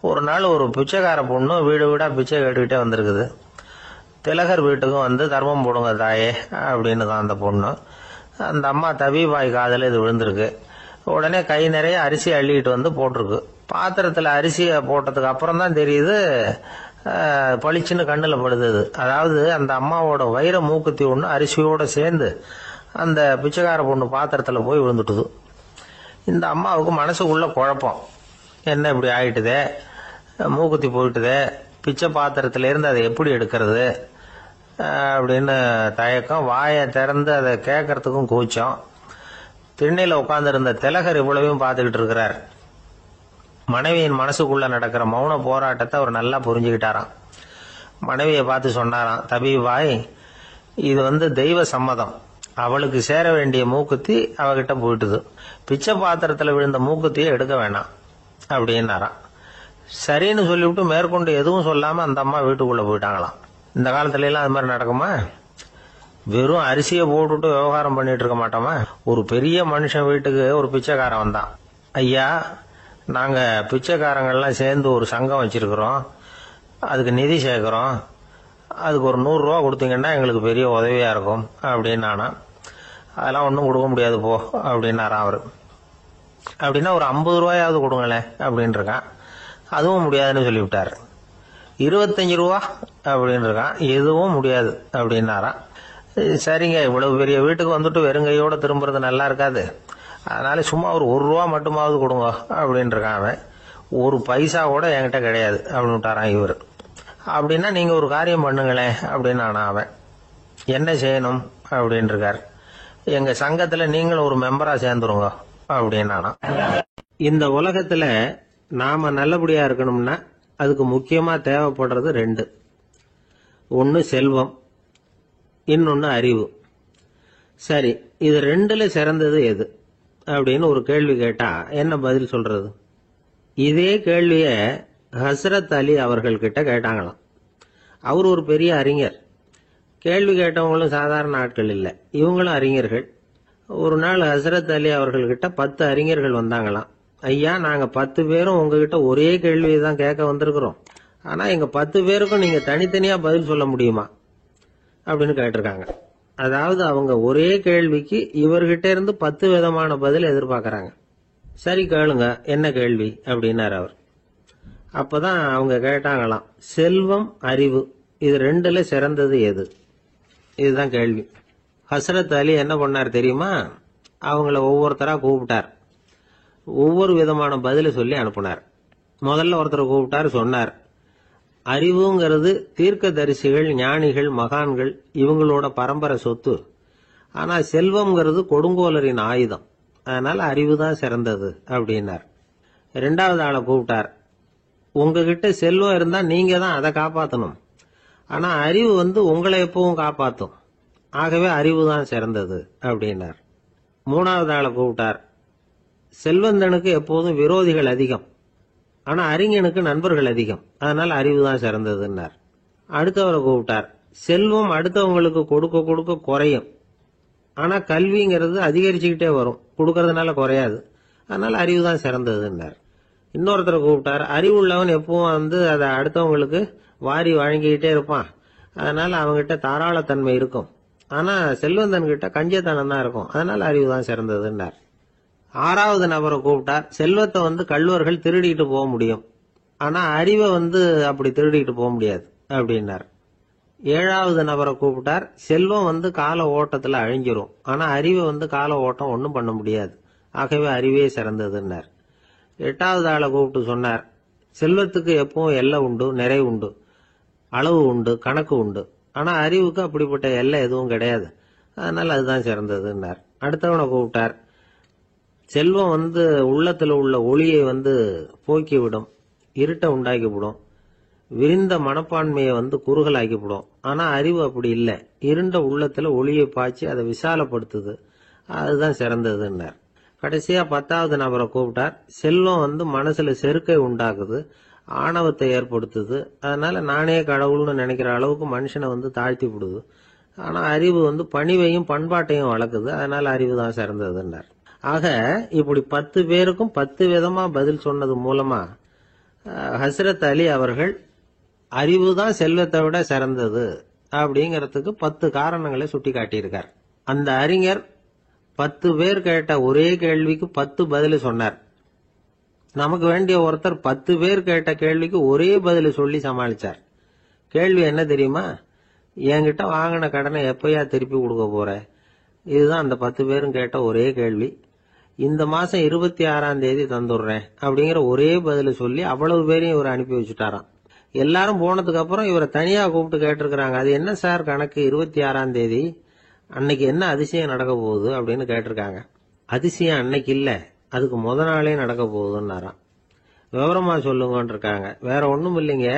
ஒரு நாள் ஒரு பிச்சைக்கார பொண்ணு வீடு வீடா பிச்சை கேட்டுக்கிட்டே வந்திருக்குது. திலகர் வீட்டுக்கும் தர்மம் போடுங்க தாயே அப்படின்னு தான் அந்த பொண்ணு. அந்த அம்மா தபிபாய் காதல இது விழுந்திருக்கு. உடனே கை நிறைய அரிசி அள்ளிட்டு போட்டிருக்கு. பாத்திரத்துல அரிசியை போட்டதுக்கு அப்புறம் தான் தெரியுது, பளிச்சுன்னு கண்ணுல படுது. அதாவது அந்த அம்மாவோட வைர மூக்குத்தி ஒண்ணு அரிசியோட சேர்ந்து அந்த பிச்சைக்கார பொண்ணு பாத்திரத்துல போய் விழுந்துட்டுது. இந்த அம்மாவுக்கு மனசுக்குள்ள குழப்பம், என்ன இப்படி ஆயிட்டுதே, மூக்குத்தி போயிட்டுதே, பிச்சை பாத்திரத்துல இருந்து அதை எப்படி எடுக்கிறது அப்படின்னு தயக்கம். வாயை திறந்து அதை கேட்கறதுக்கும் கூச்சம். திண்ணையில உட்கார்ந்து இருந்த திலகர் இவ்வளவையும் பார்த்துக்கிட்டு இருக்கிறார். மனைவியின் மனசுக்குள்ள நடக்கிற மௌன போராட்டத்தை அவர் நல்லா புரிஞ்சுக்கிட்டாராம். மனைவியை பார்த்து சொன்னாராம், தபிபாய், இது தெய்வ சம்மதம். அவளுக்கு சேர வேண்டிய மூக்குத்தி அவகிட்ட போயிட்டுது. பிச்சை பாத்திரத்துல விழுந்த மூக்குத்தியை எடுக்க வேணாம் அப்படின்னாராம். சரின்னு சொல்லிவிட்டு மேற்கொண்டு எதுவும் சொல்லாம அந்த அம்மா வீட்டுக்குள்ள போயிட்டாங்களாம். இந்த காலத்துல எல்லாம் அது மாதிரி நடக்குமா? வெறும் அரிசியை போட்டுட்டு விவகாரம் பண்ணிட்டு இருக்க மாட்டோமா? ஒரு பெரிய மனுஷன் வீட்டுக்கு ஒரு பிச்சைக்காரன் வந்தான். ஐயா, நாங்க பிச்சைக்காரங்கள்லாம் சேர்ந்து ஒரு சங்கம் வச்சிருக்கிறோம், அதுக்கு நிதி சேர்க்கிறோம், அதுக்கு ஒரு 100 ரூபா கொடுத்தீங்கன்னா எங்களுக்கு பெரிய உதவியா இருக்கும் அப்படின்னானா. அதெல்லாம் ஒன்றும் கொடுக்க முடியாது போ அப்படின்னாராம் அவரு. அப்படின்னா ஒரு 50 ரூபாயாவது கொடுங்களேன் அப்படின்னு இருக்கான். அதுவும் முடியாதுன்னு சொல்லிவிட்டாரு. 25 ரூபா அப்படின்னு இருக்கான். எதுவும் முடியாது அப்படின்னாராம். சரிங்க, இவ்வளவு பெரிய வீட்டுக்கு வெறுங்கையோட திரும்புறது நல்லா இருக்காது, அதனால சும்மா ஒரு 1 ரூபா மட்டுமாவது கொடுங்க அப்படின்னு இருக்கான் அவன். 1 பைசா கூட என்கிட்ட கிடையாது அப்படின்னு விட்டாரான் இவர். அப்படின்னா நீங்க ஒரு காரியம் பண்ணுங்களேன் அப்படின்னானா அவன். என்ன செய்யணும் அப்படின்னு இருக்காரு. எங்க சங்கத்துல நீங்களும் ஒரு மெம்பரா சேர்ந்துருங்க அப்படின்னானா. இந்த உலகத்துல நாம நல்லபடியா இருக்கணும்னா அதுக்கு முக்கியமா தேவைப்படுறது 2. ஒன்னு செல்வம், இன்னொன்னு அறிவு. சரி, இது 2ல சிறந்தது எது அப்படின்னு ஒரு கேள்வி கேட்டா என்ன பதில் சொல்றது? இதே கேள்விய ஹஸ்ரத் அலி அவர்கள் கிட்ட கேட்டாங்களாம். அவர் ஒரு பெரிய அறிஞர். கேள்வி கேட்டவங்களும் சாதாரண ஆட்கள் இல்லை, இவங்களும் அறிஞர்கள். ஒரு நாள் ஹஸ்ரத் அலி அவர்கள்கிட்ட 10 அறிஞர்கள் வந்தாங்களாம். ஐயா, நாங்க 10 பேரும் உங்ககிட்ட ஒரே கேள்வியை தான் கேட்க வந்திருக்கிறோம், ஆனா எங்க 10 பேருக்கும் நீங்க தனித்தனியா பதில் சொல்ல முடியுமா அப்படின்னு கேட்டிருக்காங்க. அதாவது அவங்க ஒரே கேள்விக்கு இவர்கிட்ட இருந்து 10 விதமான பதில் எதிர்பார்க்கறாங்க. சரி கேளுங்க, என்ன கேள்வி அப்படின்னாரு அவர். அப்பதான் அவங்க கேட்டாங்களாம், செல்வம், அறிவு, இது 2ல சிறந்தது எது? இதுதான் கேள்வி. ஹஸ்ரத் அலி என்ன பண்ணார் தெரியுமா? அவங்கள ஒவ்வொருத்தரா கூப்பிட்டார். ஒவ்வொரு விதமான பதில சொல்லி அனுப்புனார். முதல்ல ஒருத்தரை கூப்பிட்டார், சொன்னார், அறிவுங்கிறது தீர்க்கதரிசிகள், ஞானிகள், மகான்கள் இவங்களோட பரம்பரை சொத்து. ஆனா செல்வம்ங்கிறது கொடுங்கோலரின் ஆயுதம், அதனால அறிவு தான் சிறந்தது அப்படின்னார். ரெண்டாவது ஆளை கூப்பிட்டார். உங்ககிட்ட செல்வம் இருந்தா நீங்க தான் அதை காப்பாற்றணும். ஆனா அறிவு உங்களை எப்பவும் காப்பாற்றும். ஆகவே அறிவு தான் சிறந்தது அப்படின்னார். மூணாவது ஆளை கூப்பிட்டார். செல்வந்தனுக்கு எப்போதும் விரோதிகள் அதிகம், ஆனா அறிஞனுக்கு நண்பர்கள் அதிகம், அதனால அறிவு தான் சிறந்ததுன்னார். அடுத்தவரை கூப்பிட்டார். செல்வம் அடுத்தவங்களுக்கு கொடுக்க கொடுக்க குறையும், ஆனா கல்விங்கிறது அதிகரிச்சுக்கிட்டே வரும், கொடுக்கறதுனால குறையாது, அதனால அறிவு தான் சிறந்ததுன்னார். இன்னொருத்தரை கூப்பிட்டார். அறிவுள்ளவன் எப்பவும் அதை அடுத்தவங்களுக்கு வாரி வழங்கிக்கிட்டே இருப்பான், அதனால அவங்ககிட்ட தாராளத்தன்மை இருக்கும். ஆனா செல்வந்தன் கிட்ட கஞ்சத்தனம் தான் இருக்கும், அதனால அறிவு தான் சிறந்ததுன்னார். ஆறாவது நபரை கூப்பிட்டார். செல்வத்தை கள்வர்கள் திருடிட்டு போக முடியும், ஆனா அறிவை அப்படி திருடிட்டு போக முடியாது அப்படின்னார். ஏழாவது நபரை கூப்பிட்டார். செல்வம் கால ஓட்டத்துல அழிஞ்சிரும், ஆனா அறிவை கால ஓட்டம் ஒன்றும் பண்ண முடியாது, ஆகவே அறிவே சிறந்ததுன்னார். எட்டாவது ஆளை கூப்பிட்டு சொன்னார். செல்வத்துக்கு எப்பவும் எல்லை உண்டு, நிறைவு உண்டு, அளவு உண்டு, கணக்கு உண்டு, ஆனா அறிவுக்கு அப்படிப்பட்ட எல்லை எதுவும் கிடையாது, அதனால அதுதான் சிறந்ததுன்னார். அடுத்தவனை கூப்பிட்டார். செல்வம் உள்ளத்துல உள்ள ஒளியை போக்கிவிடும், இருட்டை உண்டாக்கிவிடும், விரிந்த மனப்பான்மையை குறுகலாக்கிவிடும். ஆனா அறிவு அப்படி இல்லை, இருண்ட உள்ளத்துல ஒளியை பாய்ச்சி அதை விசாலப்படுத்துது, அதுதான் சிறந்ததுன்னார். கடைசியா 10வது நபரை கூப்பிட்டார். செல்வம் மனசுல செருக்கை உண்டாக்குது, ஆணவத்தை ஏற்படுத்துது, அதனால நானே கடவுள்னு நினைக்கிற அளவுக்கு மனுஷனை தாழ்த்தி விடுது. ஆனா அறிவு பணிவையும் பண்பாட்டையும் வளர்க்குது, அதனால அறிவு தான் சிறந்ததுன்னார். ஆக இப்படி 10 பேருக்கும் 10 விதமா பதில் சொன்னது மூலமா ஹஸ்ரத் அலி அவர்கள் அறிவு தான் செல்வத்தை விட சிறந்தது அப்படிங்கறதுக்கு 10 காரணங்களை சுட்டி காட்டியிருக்கார். அந்த அறிஞர் 10 பேர் கேட்ட ஒரே கேள்விக்கு 10 பதில் சொன்னார். நமக்கு வேண்டிய ஒருத்தர் 10 பேர் கேட்ட கேள்விக்கு ஒரே பதில் சொல்லி சமாளிச்சார். கேள்வி என்ன தெரியுமா? என்கிட்ட வாங்கின கடனை எப்பயா திருப்பி கொடுக்க போற? இதுதான் அந்த 10 பேரும் கேட்ட ஒரே கேள்வி. இந்த மாசம் 26ஆம் தேதி தந்துடுறேன் அப்படிங்கிற ஒரே பதில் சொல்லி அவ்வளவு பேரையும் இவர் அனுப்பி வச்சுட்டாராம். எல்லாரும் போனதுக்கு அப்புறம் இவரை தனியா கூப்பிட்டு கேட்டிருக்கிறாங்க. அது என்ன சார் கணக்கு, 26ஆம் தேதி அன்னைக்கு என்ன அதிசயம் நடக்க போகுது அப்படின்னு கேட்டிருக்காங்க. அதிசயம் அன்னைக்கு இல்ல, அதுக்கு முத நாளே நடக்க போகுதுன்னாராம். விவரமா சொல்லுங்கன்னு இருக்காங்க. வேற ஒண்ணும் இல்லைங்க,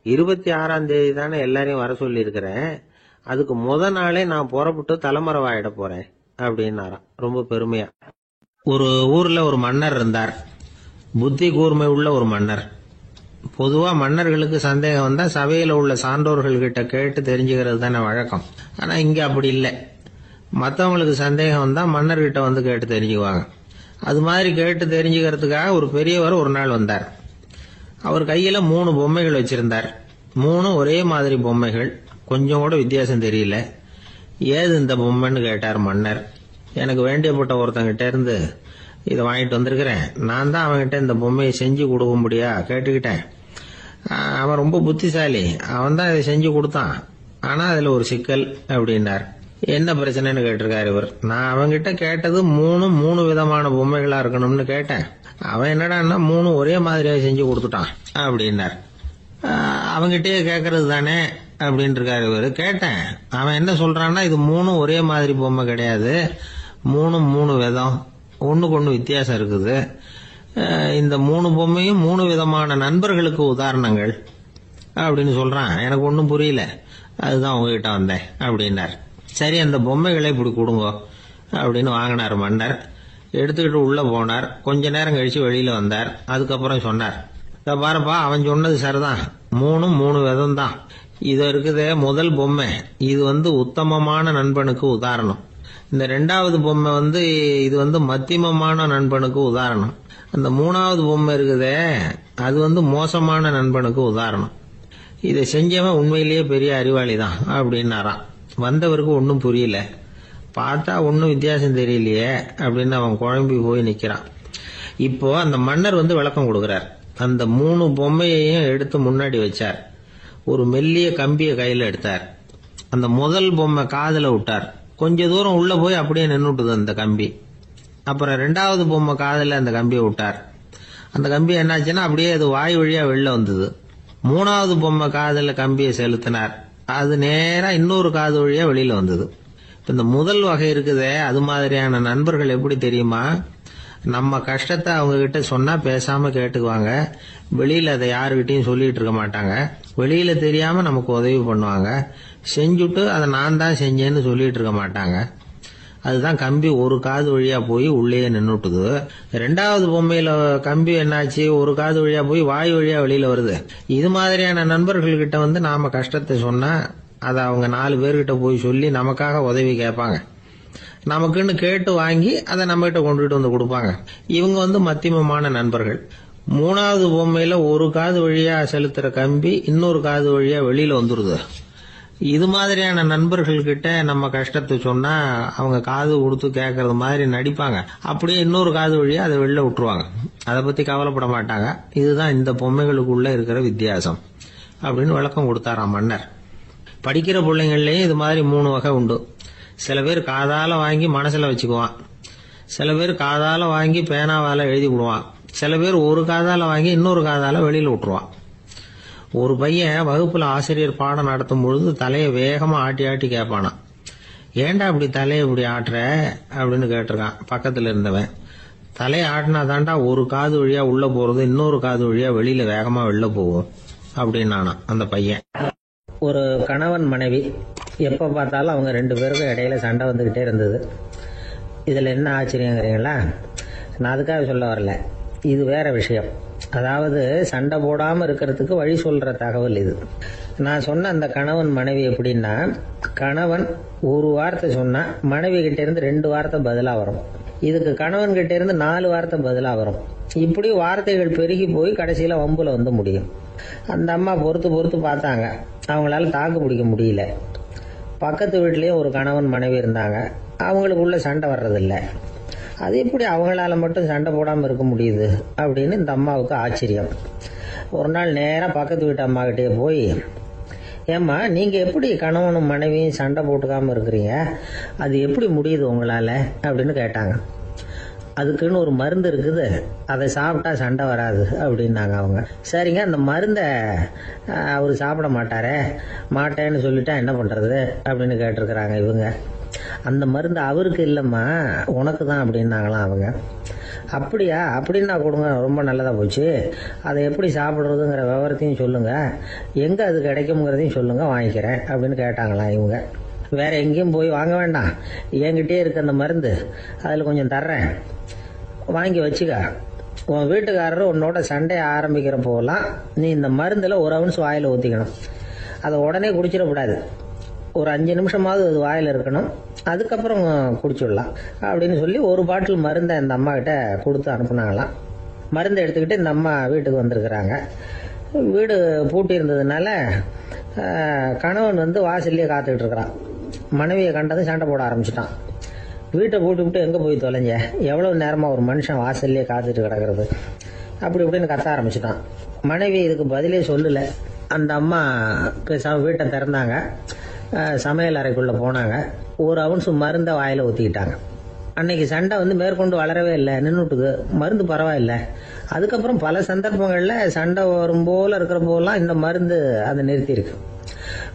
26ஆம் தேதி தானே எல்லாரையும் வர சொல்லி இருக்கிறேன், அதுக்கு முத நாளே நான் புறப்பட்டு தலைமறைவாயிட போறேன் அப்படின்னாராம் ரொம்ப பெருமையா. ஒரு ஊர்ல ஒரு மன்னர் இருந்தார், புத்தி கூர்மை உள்ள ஒரு மன்னர். பொதுவா மன்னர்களுக்கு சந்தேகம் வந்தா சபையில உள்ள சான்றோர்கள் கிட்ட கேட்டு தெரிஞ்சுக்கிறது தானே வழக்கம். ஆனா இங்க அப்படி இல்லை, மற்றவங்களுக்கு சந்தேகம் வந்தா மன்னர்கிட்ட கேட்டு தெரிஞ்சுக்குவாங்க. அது மாதிரி கேட்டு தெரிஞ்சுக்கிறதுக்காக ஒரு பெரியவர் ஒரு நாள் வந்தார். அவர் கையில 3 பொம்மைகள் வச்சிருந்தார். 3 ஒரே மாதிரி பொம்மைகள், கொஞ்சம் கூட வித்தியாசம் தெரியல. ஏது இந்த பொம்மைன்னு கேட்டார் மன்னர். எனக்கு வேண்டியப்பட்ட ஒருத்தங்கிட்ட இருந்து இதை வாங்கிட்டு வந்திருக்கிறேன், நான் தான் அவன்கிட்ட இந்த பொம்மையை செஞ்சு கொடுக்க முடியா கேட்டுக்கிட்டேன். அவன் ரொம்ப புத்திசாலி, அவன் தான் இதை செஞ்சு கொடுத்தான், ஆனா அதுல ஒரு சிக்கல் அப்படின்னார். என்ன பிரச்சனைன்னு கேட்டிருக்காரு இவர். நான் அவன்கிட்ட கேட்டது 3 விதமான பொம்மைகளா இருக்கணும்னு கேட்டேன், அவன் என்னடான்னா 3 ஒரே மாதிரியா செஞ்சு கொடுத்துட்டான் அப்படின்னார். அவன்கிட்டயே கேட்கறது தானே அப்படின்னு இருக்காரு இவர். கேட்டேன், அவன் என்ன சொல்றான்னா இது 3 ஒரே மாதிரி பொம்மை கிடையாது, 3 விதம், ஒண்ணுக்கு ஒண்ணு வித்தியாசம் இருக்குது. இந்த 3 பொம்மையும் 3 விதமான நண்பர்களுக்கு உதாரணங்கள் அப்படின்னு சொல்றான். எனக்கு ஒன்னும் புரியல, அதுதான் உங்ககிட்ட வந்தேன் அப்படின்னார். சரி, அந்த பொம்மைகளை இப்படி கொடுங்க அப்படின்னு வாங்கினார் மன்னர். எடுத்துக்கிட்டு உள்ள போனார். கொஞ்ச நேரம் கழிச்சு வெளியில வந்தார். அதுக்கப்புறம் சொன்னார், பாருப்பா, அவன் சொன்னது சரிதான், 3 விதம் தான். இது இருக்குதே முதல் பொம்மை, இது உத்தமமான நண்பனுக்கு உதாரணம். இந்த 2வது பொம்மை இது மத்தியமமான நண்பனுக்கு உதாரணம். அந்த 3வது பொம்மை இருக்குதே அது மோசமான நண்பனுக்கு உதாரணம். இதை செஞ்சவன் உண்மையிலேயே பெரிய அறிவாளி தான் அப்படின்னாராம். வந்தவருக்கு ஒன்னும் புரியல. பார்த்தா ஒன்னும் வித்தியாசம் தெரியலையே அப்படின்னு அவன் குழம்பி போய் நிக்கிறான். இப்போ அந்த மன்னர் விளக்கம் கொடுக்கிறார். அந்த 3 பொம்மையையும் எடுத்து முன்னாடி வச்சார். ஒரு மெல்லிய கம்பிய கையில எடுத்தார். அந்த முதல் பொம்மை காதுல விட்டார். கொஞ்ச தூரம் உள்ள போய் அப்படியே நின்னுட்டுது அந்த கம்பி. அப்புறம் 2வது பொம்மை காதுல அந்த கம்பியை விட்டார். அந்த கம்பி என்னாச்சுன்னா அப்படியே அது வாய் வழியா வெளில வந்தது. 3வது பொம்மை காதுல கம்பியை செலுத்தினார். அது நேரா இன்னொரு காது வழியா வெளியில வந்தது. இந்த முதல் வகை இருக்குதே, அது மாதிரியான நண்பர்கள் எப்படி தெரியுமா? நம்ம கஷ்டத்தை அவங்க கிட்ட சொன்னா பேசாம கேட்டுக்குவாங்க. வெளியில அதை யாருகிட்டையும் சொல்லிட்டு இருக்க மாட்டாங்க. வெளியில தெரியாம நமக்கு உதவி பண்ணுவாங்க. செஞ்சுட்டு அதை நான் தான் செஞ்சேன்னு சொல்லிட்டு இருக்க மாட்டாங்க. அதுதான் கம்பி ஒரு காது வழியா போய் உள்ளே நின்னுட்டுது. ரெண்டாவது பொம்மையில கம்பி என்னாச்சு, ஒரு காது வழியா போய் வாய் வழியா வெளியில வருது. இது மாதிரியான நண்பர்கள்கிட்ட வந்து நாம கஷ்டத்தை சொன்னா அதை அவங்க 4 பேர்கிட்ட போய் சொல்லி நமக்காக உதவி கேட்பாங்க. நமக்குன்னு கேட்டு வாங்கி அதை நம்ம கிட்ட கொண்டுட்டு வந்து கொடுப்பாங்க. இவங்க வந்து மத்தியமமான நண்பர்கள். 3வது பொம்மையில ஒரு காது வழியா செலுத்துற கம்பி இன்னொரு காது வழியா வெளியில வந்துருது. இது மாதிரியான நண்பர்கள் கிட்ட நம்ம கஷ்டத்தை சொன்னா அவங்க காது கொடுத்து கேட்கறது மாதிரி நடிப்பாங்க. அப்படியே இன்னொரு காது வழியா அதை வெளில விட்டுருவாங்க. அதை பத்தி கவலைப்பட மாட்டாங்க. இதுதான் இந்த பொம்மைகளுக்குள்ள இருக்கிற வித்தியாசம் அப்படின்னு விளக்கம் கொடுத்தாராம் மன்னர். படிக்கிற பிள்ளைங்கள்லயும் இது மாதிரி 3 வகை உண்டு. சில பேர் காதால வாங்கி மனசுல வச்சுக்குவான். சில பேர் காதால வாங்கி பேனாவால எழுதி விடுவான். சில பேர் ஒரு காதால வாங்கி இன்னொரு காதால வெளியில விட்டுருவான். ஒரு பையன் வகுப்புல ஆசிரியர் பாடம் நடத்தும் பொழுது தலையை வேகமா ஆட்டி ஆட்டி கேட்பானான். ஏண்டா இப்படி தலையை இப்படி ஆட்டுற அப்படின்னு கேட்டிருக்கான் பக்கத்துல இருந்தவன். தலையை ஆட்டினா தாண்டா ஒரு காது வழியா உள்ள போறது, இன்னொரு காது வழியா வெளியில வேகமா வெளில போகும் அப்படின்னானா அந்த பையன். ஒரு கணவன் மனைவி எப்ப பார்த்தாலும் அவங்க 2 பேருக்கும் இடையில சண்டை வந்துகிட்டே இருந்தது. இதுல என்ன ஆச்சரியங்கிறீங்களா? நான் அதுக்காக சொல்ல வரல, இது வேற விஷயம். அதாவது சண்டை போடாம இருக்கிறதுக்கு வழி சொல்ற தகவல் இது. நான் சொன்ன அந்த கணவன் மனைவி எப்படின்னா, கணவன் ஒரு வார்த்தை சொன்னா மனைவி கிட்ட இருந்து 2 வார்த்தை பதிலா வரும். இதுக்கு கணவன் கிட்ட இருந்து 4 வார்த்தை பதிலா வரும். இப்படி வார்த்தைகள் பெருகி போய் கடைசியில வம்புல வந்து முடியும். அந்த அம்மா பொறுத்து பார்த்தாங்க. அவங்களால தாக்கு பிடிக்க முடியல. பக்கத்து வீட்லயும் ஒரு கணவன் மனைவி இருந்தாங்க. அவங்களுக்குள்ள சண்டை வர்றதில்லை. அது எப்படி அவங்களால மட்டும் சண்டை போடாம இருக்க முடியுது அப்படின்னு இந்த அம்மாவுக்கு ஆச்சரியம். ஒரு நாள் நேரா பக்கத்து வீட்டு அம்மா கிட்டே போய், ஏம்மா நீங்க எப்படி கணவனும் மனைவியும் சண்டை போட்டுக்காம இருக்கிறீங்க, அது எப்படி முடியுது உங்களால அப்படின்னு கேட்டாங்க. அதுக்குன்னு ஒரு மருந்து இருக்குது, அதை சாப்பிட்டா சண்டை வராது அப்படின்னாங்க அவங்க. சரிங்க, அந்த மருந்தை அவரு சாப்பிட மாட்டேன்னு சொல்லிட்டா என்ன பண்றது அப்படின்னு கேட்டிருக்கிறாங்க இவங்க. அந்த மருந்து அவருக்கு இல்லம்மா, உனக்கு தான் அப்படின்னாங்களாம் அவங்க. அப்படியா, அப்படின்னா கொடுங்க, ரொம்ப நல்லதா போச்சு. அதை எப்படி சாப்பிடுறதுங்கிற விவரத்தையும் சொல்லுங்க, எங்க அது கிடைக்கும்ங்கிறதையும் சொல்லுங்க, வாங்கிக்கிறேன் அப்படின்னு கேட்டாங்களாம் இவங்க. வேற எங்கேயும் போய் வாங்க வேண்டாம், என்கிட்டே இருக்க அந்த மருந்து, அதில் கொஞ்சம் தர்றேன், வாங்கி வச்சுக்க. உன் வீட்டுக்காரர் உன்னோட சண்டையை ஆரம்பிக்கிற போகலாம் நீ இந்த மருந்துல 1 ounce வாயில ஊற்றிக்கணும். அதை உடனே குடிச்சிடக்கூடாது. ஒரு 5 நிமிஷமாவது அது வாயில இருக்கணும். அதுக்கப்புறம் குடிச்சிடலாம் அப்படின்னு சொல்லி ஒரு பாட்டில் மருந்தை இந்த அம்மா கிட்ட கொடுத்து அனுப்புனாங்களாம். மருந்தை எடுத்துக்கிட்டு இந்த அம்மா வீட்டுக்கு வந்திருக்கிறாங்க. வீடு பூட்டி இருந்ததுனால கணவன் வந்து வாசல்லையே காத்துக்கிட்டு இருக்கிறான். மனைவியை கண்டதும் சண்டை போட ஆரம்பிச்சிட்டான். வீட்டை பூட்டி விட்டு எங்கே போய் தொலைஞ்ச, எவ்வளவு நேரமாக ஒரு மனுஷன் வாசல்லையே காத்துட்டு கிடக்கிறது அப்படி இப்படின்னு கத்த ஆரம்பிச்சிட்டான். மனைவி இதுக்கு பதிலே சொல்லலை. அந்த அம்மா பேசாம வீட்டை திறந்தாங்க. சமையல் அறைக்குள்ளே போனாங்க. 1 ounce மருந்தை வாயில் ஊற்றிக்கிட்டாங்க. அன்னைக்கு சண்டை வந்து மேற்கொண்டு வளரவே இல்லை, நின்றுட்டுது. மருந்து பரவாயில்லை. அதுக்கப்புறம் பல சந்தர்ப்பங்களில் சண்டை வரும் போல இருக்கிற போலாம் இந்த மருந்து அதை நிறுத்தியிருக்கு.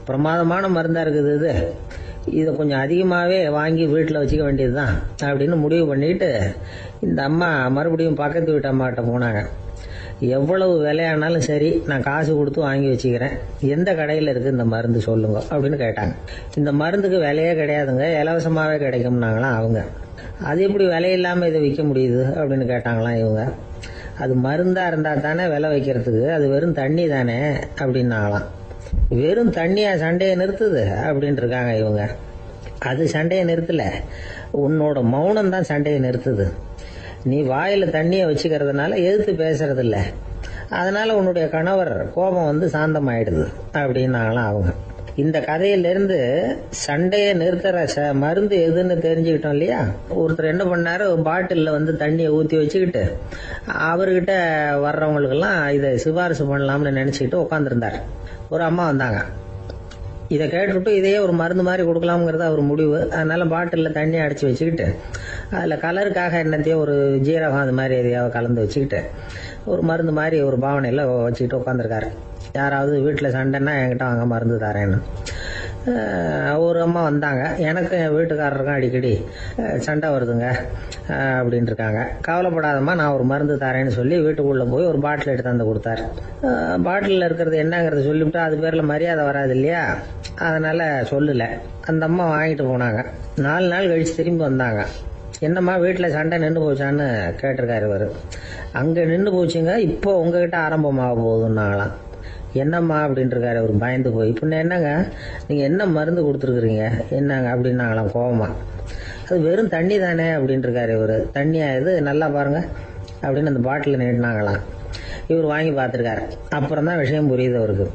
பிரமாதமான மருந்தாக இருக்குது இதை கொஞ்சம் அதிகமாகவே வாங்கி வீட்டில் வச்சுக்க வேண்டியதுதான் அப்படின்னு முடிவு பண்ணிட்டு இந்த அம்மா மறுபடியும் பக்கத்து வீட்டு அம்மாட்ட போனாங்க. எவ்வளவு விலையானாலும் சரி, நான் காசு கொடுத்து வாங்கி வச்சுக்கிறேன், எந்த கடையில் இருக்கு இந்த மருந்து சொல்லுங்க அப்படின்னு கேட்டாங்க. இந்த மருந்துக்கு விலையே கிடையாதுங்க, இலவசமாகவே கிடைக்கும்னாங்களாம் அவங்க. அது எப்படி விலையில்லாமல் இதை விற்க முடியுது அப்படின்னு கேட்டாங்களாம் இவங்க. அது மருந்தாக இருந்தால் தானே விலை வைக்கிறதுக்கு, அது வெறும் தண்ணி தானே அப்படின்னாங்களாம். வெறும் தண்ணியா சண்டையை நிறுத்துது அப்படின்ட்டு இருக்காங்க இவங்க. அது சண்டையை நிறுத்தல, உன்னோட மௌனம் தான் சண்டையை நிறுத்துது. நீ வாயில தண்ணியை வச்சுக்கிறதுனால எதிர்த்து பேசுறது இல்ல, அதனால உன்னுடைய கணவர் கோபம் வந்து சாந்தமாயிடுது அப்படின்னாங்களாம் அவங்க. இந்த கதையிலிருந்து சண்டையை நிறுத்துற மருந்து எதுன்னு தெரிஞ்சுக்கிட்டோம் இல்லையா? ஒருத்தர் என்ன பண்ணாரு, பாட்டில்ல வந்து தண்ணியை ஊற்றி வச்சுக்கிட்டு அவர்கிட்ட வர்றவங்களுக்கெல்லாம் இதை சிபாரிசு பண்ணலாம்னு நினைச்சுக்கிட்டு உட்காந்துருந்தார். ஒரு அம்மா வந்தாங்க. இதை கேட்டுவிட்டு இதையே ஒரு மருந்து மாதிரி கொடுக்கலாம்ங்கிறது அவர் முடிவு. அதனால பாட்டிலில் தண்ணி அடிச்சு வச்சுக்கிட்டு அதில் கலருக்காக என்னத்தையோ ஒரு ஜீரகம் அது மாதிரி எதையாவது கலந்து வச்சுக்கிட்டு ஒரு மருந்து மாதிரி ஒரு பாவனையில் வச்சுக்கிட்டு உட்காந்துருக்காரு. யாராவது வீட்டில் சண்டைன்னா என்கிட்ட வாங்க மருந்து தரேன்னு. ஒரு அம்மா வந்தாங்க. எனக்கு என் வீட்டுக்காரருக்கும் அடிக்கடி சண்டை வருதுங்க அப்படின்ட்டு இருக்காங்க. கவலைப்படாதம்மா, நான் ஒரு மருந்து தரேன்னு சொல்லி வீட்டுக்குள்ளே போய் ஒரு பாட்டில் எடுத்து வந்து கொடுத்தாரு. பாட்டிலில் இருக்கிறது என்னங்கிறத சொல்லிவிட்டு அது பேரில் மரியாதை வராது இல்லையா, அதனால் சொல்லலை. அந்த அம்மா வாங்கிட்டு போனாங்க. 4 நாள் கழித்து திரும்பி வந்தாங்க. என்னம்மா வீட்டில் சண்டை நின்று போச்சான்னு கேட்டிருக்காரு இவர். அங்கே நின்று போச்சுங்க, இப்போ உங்ககிட்ட ஆரம்பமாக போகுதுன்னாங்களாம். என்னம்மா அப்படின்ட்டு இருக்காரு அவர் பயந்து போய். பின்ன என்னங்க, நீங்கள் என்ன மருந்து கொடுத்துருக்குறீங்க என்னங்க அப்படின்னாங்களாம் கோபமா. அது வெறும் தண்ணி தானே அப்படின்ட்டு இருக்காரு இவர். தண்ணியா இது, நல்லா பாருங்க அப்படின்னு அந்த பாட்டில் நீட்டினாங்களாம். இவர் வாங்கி பார்த்துருக்காரு. அப்புறம் தான் விஷயம் புரியுது அவருக்கு.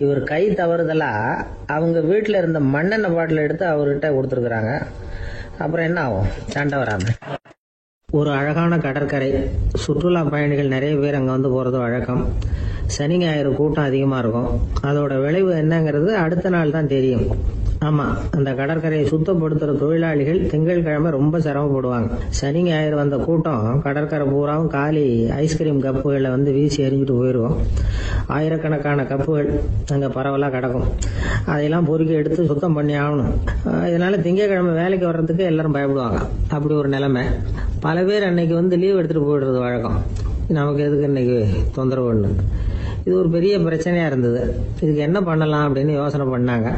இவர் கை தவறுதலா அவங்க வீட்டில் இருந்த மண்ணெண்ணெய் பாட்டில் எடுத்து அவர்கிட்ட கொடுத்துருக்குறாங்க. அப்புறம் என்ன ஆகும், சண்டை வராம. ஒரு அழகான கடற்கரை, சுற்றுலா பயணிகள் நிறைய பேர் அங்கே வந்து போகிறது வழக்கம். சனி ஞாயிறு கூட்டம் அதிகமாக இருக்கும். அதோட விளைவு என்னங்கிறது அடுத்த நாள் தான் தெரியும். ஆமாம், அந்த கடற்கரையை சுத்தப்படுத்துகிற தொழிலாளிகள் திங்கட்கிழமை ரொம்ப சிரமப்படுவாங்க. சனி ஞாயிறு வந்த கூட்டம் கடற்கரை பூராவும் காலி ஐஸ்கிரீம் கப்புகளை வந்து வீசி எறிஞ்சிட்டு போயிடுவோம். ஆயிரக்கணக்கான கப்புகள் அங்கே பரவலாக கிடக்கும். அதையெல்லாம் பொறுக்கி எடுத்து சுத்தம் பண்ணி ஆகணும். இதனால் திங்கட்கிழமை வேலைக்கு வர்றதுக்கு எல்லாரும் பயப்படுவாங்க. அப்படி ஒரு நிலைமை. பல பேர் அன்னைக்கு வந்து லீவ் எடுத்துகிட்டு போயிடுறது வழக்கம். நமக்கு எதுக்கு இன்னைக்கு தொந்தரவுன்னு. இது ஒரு பெரிய பிரச்சனையாக இருந்தது. இதுக்கு என்ன பண்ணலாம் அப்படின்னு யோசனை பண்ணாங்க.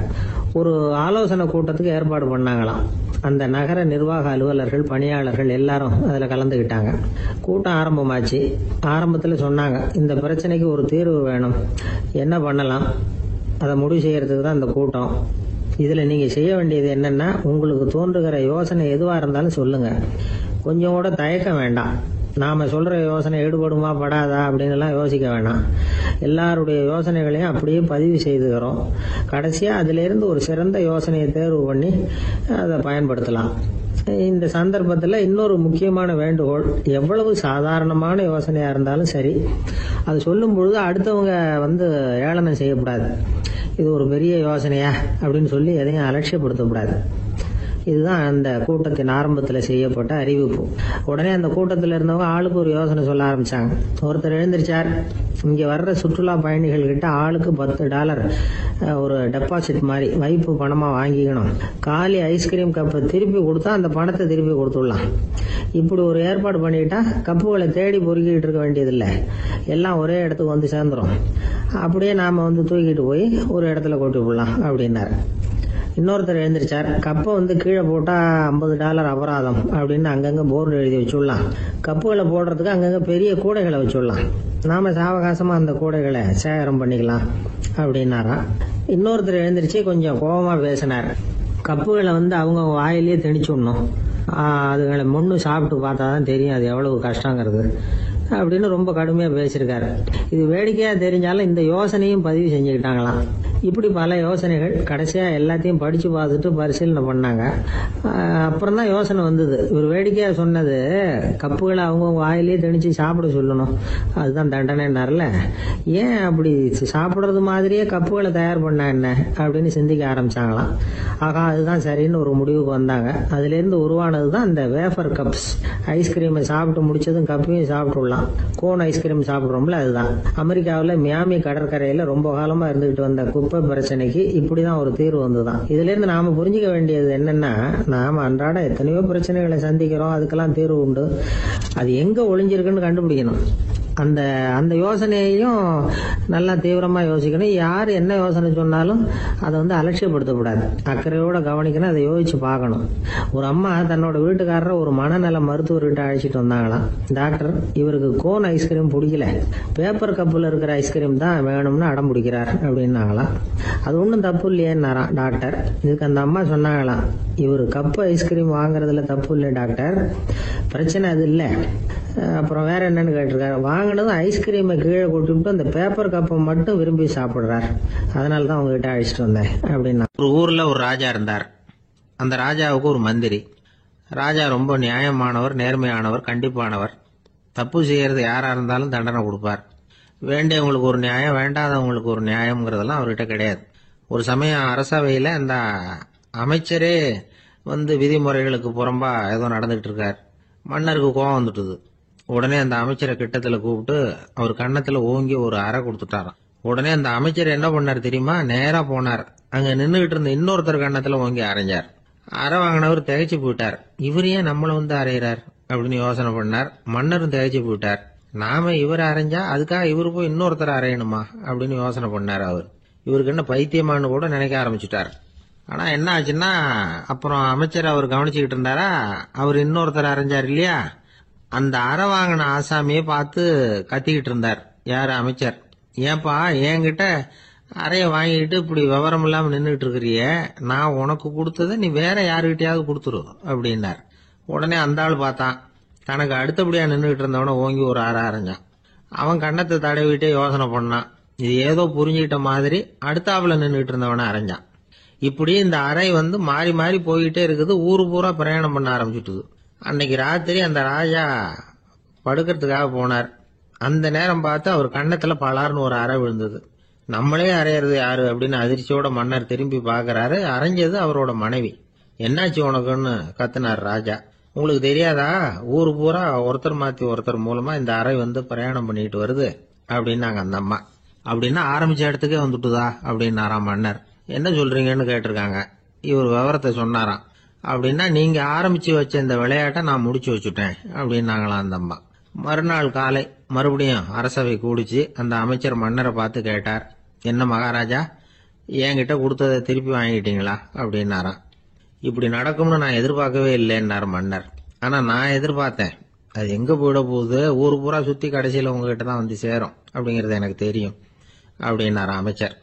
ஒரு ஆலோசனை கூட்டத்துக்கு ஏற்பாடு பண்ணாங்களாம். அந்த நகர நிர்வாக அலுவலர்கள், பணியாளர்கள் எல்லாரும் அதில் கலந்துக்கிட்டாங்க. கூட்டம் ஆரம்பமாச்சு. ஆரம்பத்தில் சொன்னாங்க, இந்த பிரச்சனைக்கு ஒரு தீர்வு வேணும், என்ன பண்ணலாம், அதை முடிவு செய்யறதுக்கு தான் இந்த கூட்டம். இதில் நீங்கள் செய்ய வேண்டியது என்னென்னா, உங்களுக்கு தோன்றுகிற யோசனை எதுவாக இருந்தாலும் சொல்லுங்கள். கொஞ்சம் கூட தயக்கம் வேண்டாம். நாம் சொல்கிற யோசனை ஈடுபடுமா படாதா அப்படின்லாம் யோசிக்க வேணாம். எல்லாருடைய யோசனைகளையும் அப்படியே பதிவு செய்துக்கிறோம். கடைசியாக அதிலேருந்து ஒரு சிறந்த யோசனையை தேர்வு பண்ணி அதை பயன்படுத்தலாம். இந்த சந்தர்ப்பத்தில் இன்னொரு முக்கியமான வேண்டுகோள், எவ்வளவு சாதாரணமான யோசனையாக இருந்தாலும் சரி, அது சொல்லும் பொழுது அடுத்தவங்க வந்து ஏளனம் செய்யக்கூடாது. இது ஒரு பெரிய யோசனையா அப்படின்னு சொல்லி எதையும் அலட்சியப்படுத்தக்கூடாது. இதுதான் அந்த கூட்டத்தின் ஆரம்பத்தில் செய்யப்பட்ட அறிவிப்பு. உடனே அந்த கூட்டத்தில் இருந்தவங்க ஆளுக்கு ஒரு யோசனை சொல்ல ஆரம்பிச்சாங்க. ஒருத்தர் எழுந்திருச்சார், இங்கே வர்ற சுற்றுலா பயணிகள் கிட்ட ஆளுக்கு $10 ஒரு டெபாசிட் மாதிரி வைப்பு பணமாக வாங்கிக்கணும். காலி ஐஸ்கிரீம் கப்பை திருப்பி கொடுத்தா அந்த பணத்தை திருப்பி கொடுத்துடலாம். இப்படி ஒரு ஏற்பாடு பண்ணிக்கிட்டா கப்புகளை தேடி பொறுக்கிட்டு இருக்க வேண்டியதில்லை, எல்லாம் ஒரே இடத்துக்கு வந்து சேர்ந்துடும். அப்படியே நாம் வந்து தூக்கிட்டு போய் ஒரு இடத்துல கொட்டி விடலாம் அப்படின்னாரு. இன்னொருத்தர் எழுந்திருச்சார், கப்பை வந்து கீழே போட்டால் $50 அபராதம் அப்படின்னு அங்கங்கே போர்டு எழுதி வச்சுடலாம். கப்புகளை போடுறதுக்கு அங்கங்கே பெரிய கூடைகளை வச்சுடலாம். நாம் சாவகாசமாக அந்த கூடைகளை சேகரம் பண்ணிக்கலாம் அப்படின்னாராம். இன்னொருத்தர் எழுந்திருச்சு கொஞ்சம் கோபமாக பேசினார். கப்புகளை வந்து அவங்க வாயிலேயே திணிச்சுடணும், அதுகளை முன்னு சாப்பிட்டு பார்த்தா தான் தெரியும் அது எவ்வளவு கஷ்டங்கிறது அப்படின்னு ரொம்ப கடுமையாக பேசியிருக்காரு. இது வேடிக்கையாக தெரிஞ்சாலும் இந்த யோசனையும் பதிவு செஞ்சுக்கிட்டாங்களாம். இப்படி பல யோசனைகள். கடைசியாக எல்லாத்தையும் படித்து பார்த்துட்டு பரிசீலனை பண்ணாங்க. அப்புறம் தான் யோசனை வந்தது. இவர் வேடிக்கையாக சொன்னது கப்புகளை அவங்க வாயிலே திணிச்சு சாப்பிட சொல்லணும், அதுதான் தண்டனைன்னார்ல. ஏன் அப்படி சாப்பிட்றது மாதிரியே கப்புகளை தயார் பண்ண என்ன அப்படின்னு சிந்திக்க ஆரம்பிச்சாங்களாம். ஆகா, அதுதான் சரின்னு ஒரு முடிவுக்கு வந்தாங்க. அதுலேருந்து உருவானது தான் இந்த வேஃபர் கப்ஸ். ஐஸ்கிரீமை சாப்பிட்டு முடிச்சதும் கப்பையும் சாப்பிட்டுடலாம். கோன் ஐஸ்கிரீம் சாப்பிட்றோம்ல, அதுதான். அமெரிக்காவில் மியாமி கடற்கரையில் ரொம்ப காலமாக இருந்துகிட்டு வந்த குப்பை பிரச்சனைக்கு இப்படிதான் ஒரு தீர்வு வந்துதான். இதுல இருந்து நாம புரிஞ்சுக்க வேண்டியது என்னன்னா, நாம அன்றாட எத்தனையோ பிரச்சனைகளை சந்திக்கிறோம், அதுக்கெல்லாம் தீர்வு உண்டு. அது எங்க ஒளிஞ்சிருக்குன்னு கண்டுபிடிக்கணும். அந்த அந்த யோசனையையும் நல்லா தீவிரமா யோசிக்கணும். யார் என்ன யோசனை சொன்னாலும் அதை வந்து அலட்சியப்படுத்தக்கூடாது, அக்கறையோட கவனிக்கணும், அதை யோசிச்சு பார்க்கணும். ஒரு அம்மா தன்னோட வீட்டுக்காரரை ஒரு மனநல மருத்துவர்கிட்ட அழைச்சிட்டு வந்தாங்களாம். டாக்டர், இவருக்கு கோன் ஐஸ்கிரீம் பிடிக்கல, பேப்பர் கப்பில் இருக்கிற ஐஸ்கிரீம் தான் வேணும்னு அடம் பிடிக்கிறார் அப்படின்னாங்களாம். அது ஒன்றும் தப்பு இல்லையேன்னாராம் டாக்டர். இதுக்கு அந்த அம்மா சொன்னாங்களாம், இவர் கப்பு ஐஸ்கிரீம் வாங்குறதுல தப்பு இல்லை டாக்டர், பிரச்சனை அது இல்லை. அப்புறம் வேற என்னன்னு கேட்டிருக்காரு. வாங்கினதும் ஐஸ்கிரீமை கீழே கொட்டிவிட்டு அந்த பேப்பர் கப்பை மட்டும் விரும்பி சாப்பிடுறார், அதனால தான் உங்ககிட்ட அழைச்சிட்டு வந்தேன் அப்படின்னா. ஒரு ஊர்ல ஒரு ராஜா இருந்தார். அந்த ராஜாவுக்கு ஒரு மந்திரி. ராஜா ரொம்ப நியாயமானவர், நேர்மையானவர், கண்டிப்பானவர். தப்பு செய்யறது யாரா இருந்தாலும் தண்டனை கொடுப்பார். வேண்டியவங்களுக்கு ஒரு நியாயம், வேண்டாதவங்களுக்கு ஒரு நியாயம்ங்கிறதெல்லாம் அவர்கிட்ட கிடையாது. ஒரு சமயம் அரசவையில அந்த அமைச்சரே வந்து விதிமுறைகளுக்கு புறம்பா ஏதோ நடந்துகிட்டு இருக்கார். மன்னருக்கு கோபம் வந்துட்டுது. உடனே அந்த அமைச்சரை கிட்டத்துல கூப்பிட்டு அவர் கன்னத்துல ஓங்கி ஒரு அறை கொடுத்துட்டாராம். உடனே அந்த அமைச்சர் என்ன பண்ணார் தெரியுமா? நேரா போனார். அங்க நின்றுகிட்டு இருந்த இன்னொருத்தர் கண்ணத்துல ஓங்கி அரைஞ்சார். அரை வாங்கினவர் திகைச்சு போயிட்டார். இவர் ஏன் நம்மள வந்து அரைகிறார் அப்படின்னு யோசனை பண்ணார். மன்னரும் திகைச்சு போயிட்டார். நாம இவரை அரைஞ்சா அதுக்காக இவரு போய் இன்னொருத்தர் அரையணுமா அப்படின்னு யோசனை பண்ணார். அவர் இவருக்கு என்ன பைத்தியமானு கூட நினைக்க ஆரம்பிச்சுட்டார். ஆனா என்ன ஆச்சுன்னா, அப்புறம் அமைச்சர் அவர் கவனிச்சுக்கிட்டு இருந்தாரா, அவர் இன்னொருத்தர் அரைஞ்சார் இல்லையா, அந்த அரை வாங்கின ஆசாமியை பார்த்து கத்திக்கிட்டு இருந்தார். யாரு? அமைச்சர். ஏன்பா என்கிட்ட அறைய வாங்கிட்டு இப்படி விவரம் இல்லாம நின்றுட்டு இருக்கிறிய, நான் உனக்கு கொடுத்ததை நீ வேற யாருகிட்டயாவது கொடுத்துரு அப்படின்னார். உடனே அந்த ஆள் பார்த்தான், தனக்கு அடுத்தபடியா நின்றுகிட்டு இருந்தவன ஓங்கி ஒரு அரை அரைஞ்சான். அவன் கண்ணத்தை தடவிட்டே யோசனை பண்ணான். இது ஏதோ புரிஞ்சுக்கிட்ட மாதிரி அடுத்தாப்புல நின்றுட்டு இருந்தவன அரைஞ்சான். இப்படி இந்த அறை வந்து மாறி மாறி போய்கிட்டே இருக்குது. ஊரு பூரா பிரயாணம் பண்ண ஆரம்பிச்சுட்டுது. அன்னைக்கு ராத்திரி அந்த ராஜா படுக்கிறதுக்காக போனார். அந்த நேரம் பார்த்து அவர் கண்ணத்துல பலார்னு ஒரு அறை விழுந்தது. நம்மளே அறையிறது யாரு அப்படின்னு அதிர்ச்சியோட மன்னர் திரும்பி பாக்குறாரு. அரைஞ்சது அவரோட மனைவி. என்னாச்சு உனக்குன்னு கத்துனார் ராஜா. உங்களுக்கு தெரியாதா, ஊரு பூரா ஒருத்தர் மாத்தி ஒருத்தர் மூலமா இந்த அறை வந்து பிரயாணம் பண்ணிட்டு வருது அப்படின்னாங்க அந்த அம்மா. அப்படின்னா ஆரம்பிச்ச இடத்துக்கே வந்துட்டுதா அப்படின்னாராம் மன்னர். என்ன சொல்றீங்கன்னு கேட்டிருக்காங்க. இவர் விவரத்தை சொன்னாராம். அப்படின்னா நீங்க ஆரம்பிச்சு வச்ச இந்த விளையாட்டை நான் முடிச்சு வச்சுட்டேன் அப்படின்னாங்களாம் அந்த அம்மா. மறுநாள் காலை மறுபடியும் அரசவை கூடிச்சு. அந்த அமைச்சர் மன்னரை பார்த்து கேட்டார், என்ன மகாராஜா, என்கிட்ட கொடுத்ததை திருப்பி வாங்கிட்டீங்களா அப்படின்னாராம். இப்படி நடக்கும்னு நான் எதிர்பார்க்கவே இல்லைன்னார் மன்னர். ஆனா நான் எதிர்பார்த்தேன். அது எங்க போயிட போகுது, ஊரு பூரா சுத்தி கடைசியில உங்ககிட்ட தான் வந்து சேரும் அப்படிங்கறது எனக்கு தெரியும் அப்படின்னாராம் அமைச்சர்.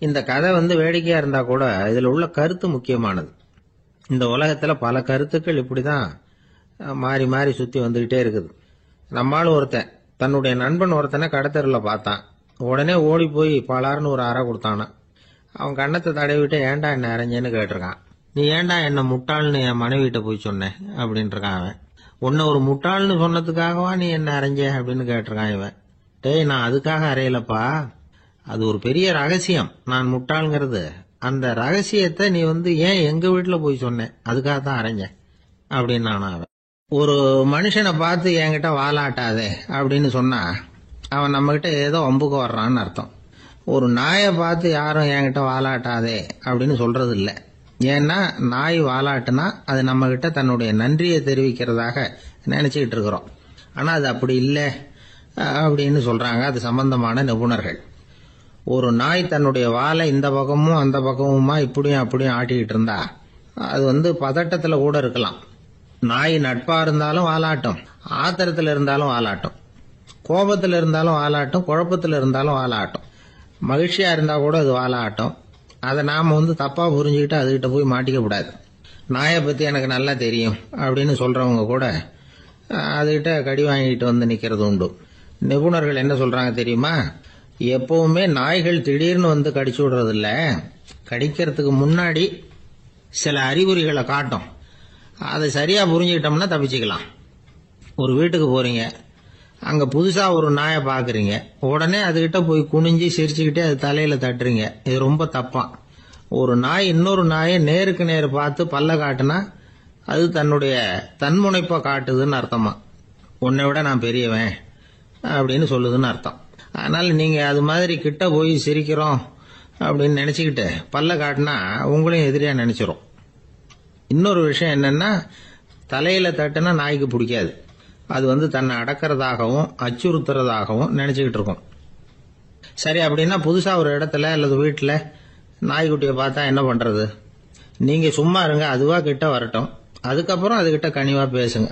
இந்த கதை வந்து வேடிக்கையா இருந்தா கூட இதுல உள்ள கருத்து முக்கியமானது. இந்த உலகத்துல பல கருத்துக்கள் இப்படிதான் மாறி மாறி சுத்தி வந்துகிட்டே இருக்குது. நம்மால் ஒருத்தன் தன்னுடைய நண்பன் ஒருத்தனை கடத்தெருவில் பார்த்தான். உடனே ஓடி போய் பலார்னு ஒரு அறை கொடுத்தானா. அவன் கண்ணத்தை தடவிட்டு ஏன்டா என்ன அரைஞ்சேன்னு கேட்டிருக்கான். நீ ஏன்டா என்ன முட்டாள்னு என் மனைவிட்ட போய் சொன்னேன் அப்படின்னு இருக்கான் அவன். உன்னை ஒரு முட்டாள்னு சொன்னதுக்காகவா நீ என்ன அரைஞ்ச அப்படின்னு கேட்டிருக்கான் இவன். டேய், நான் அதுக்காக அறையலப்பா, அது ஒரு பெரிய ரகசியம். நான் முட்டாள்ங்கிறது அந்த ரகசியத்தை நீ வந்து ஏன் எங்க வீட்டுல போய் சொன்னேன், அதுக்காக தான் அரைஞ்சேன் அப்படின்னு நானும் அவன். ஒரு மனுஷனை பார்த்து என்கிட்ட வாலாட்டாதே அப்படின்னு சொன்னா அவன் நம்ம கிட்ட ஏதோ வம்புக்கு வர்றான்னு அர்த்தம். ஒரு நாயை பார்த்து யாரும் என்கிட்ட வாலாட்டாதே அப்படின்னு சொல்றது இல்லை. ஏன்னா நாய் வாலாட்டுனா அது நம்ம கிட்ட தன்னுடைய நன்றியை தெரிவிக்கிறதாக நினைச்சுக்கிட்டு இருக்கிறோம். ஆனா அது அப்படி இல்லை அப்படின்னு சொல்றாங்க அது சம்பந்தமான நிபுணர்கள். ஒரு நாய் தன்னுடைய வாலை இந்த பக்கமும் அந்த பக்கமுமா இப்படியும் அப்படியும் ஆட்டிக்கிட்டு இருந்தா அது வந்து பதட்டத்துல கூட இருக்கலாம். நாய் நட்பா இருந்தாலும் வாலாட்டும், ஆத்திரத்துல இருந்தாலும் வாலாட்டும், கோபத்துல இருந்தாலும் வாலாட்டும், குழப்பத்துல இருந்தாலும் வாலாட்டும், மகிழ்ச்சியா இருந்தா கூட அது வாலாட்டும். அதை நாம வந்து தப்பா புரிஞ்சுக்கிட்டு அதுகிட்ட போய் மாட்டிக்க கூடாது. நாயை பத்தி எனக்கு நல்லா தெரியும் அப்படின்னு சொல்றவங்க கூட அதுகிட்ட கடி வாங்கிட்டு வந்து நிக்கிறது உண்டு. நிபுணர்கள் என்ன சொல்றாங்க தெரியுமா? எப்பவுமே நாய்கள் திடீர்னு வந்து கடிச்சு விடுறது இல்ல, கடிக்கிறதுக்கு முன்னாடி சில அறிகுறிகளை காட்டும். அதை சரியா புரிஞ்சுக்கிட்டோம்னா தப்பிச்சுக்கலாம். ஒரு வீட்டுக்கு போறீங்க, அங்க புதுசா ஒரு நாயை பாக்குறீங்க, உடனே அதுகிட்ட போய் குனிஞ்சு சிரிச்சுக்கிட்டே அது தலையில தட்டுறீங்க. இது ரொம்ப தப்பா. ஒரு நாய் இன்னொரு நாயை நேருக்கு நேர் பார்த்து பல்ல காட்டுனா அது தன்னுடைய தன்முனைப்பை காட்டுதுன்னு அர்த்தமா. உன்னை விட நான் பெரியவன் அப்படின்னு சொல்லுதுன்னு அர்த்தம். அதனால நீங்க அது மாதிரி கிட்ட போய் சிரிக்கிறோம் அப்படின்னு நினைச்சுக்கிட்டு பல்ல காட்டினா உங்களையும் எதிரியா நினைச்சிரும். இன்னொரு விஷயம் என்னன்னா, தலையில தட்டுனா நாய்க்கு பிடிக்காது. அது வந்து தன்னை அடக்கிறதாகவும் அச்சுறுத்துறதாகவும் நினைச்சுக்கிட்டு இருக்கும். சரி, அப்படின்னா புதுசா ஒரு இடத்துல அல்லது வீட்டுல நாய்க்குட்டியை பார்த்தா என்ன பண்றது? நீங்க சும்மா இருங்க, அதுவா கிட்ட வரட்டும். அதுக்கப்புறம் அதுகிட்ட கனிவா பேசுங்க.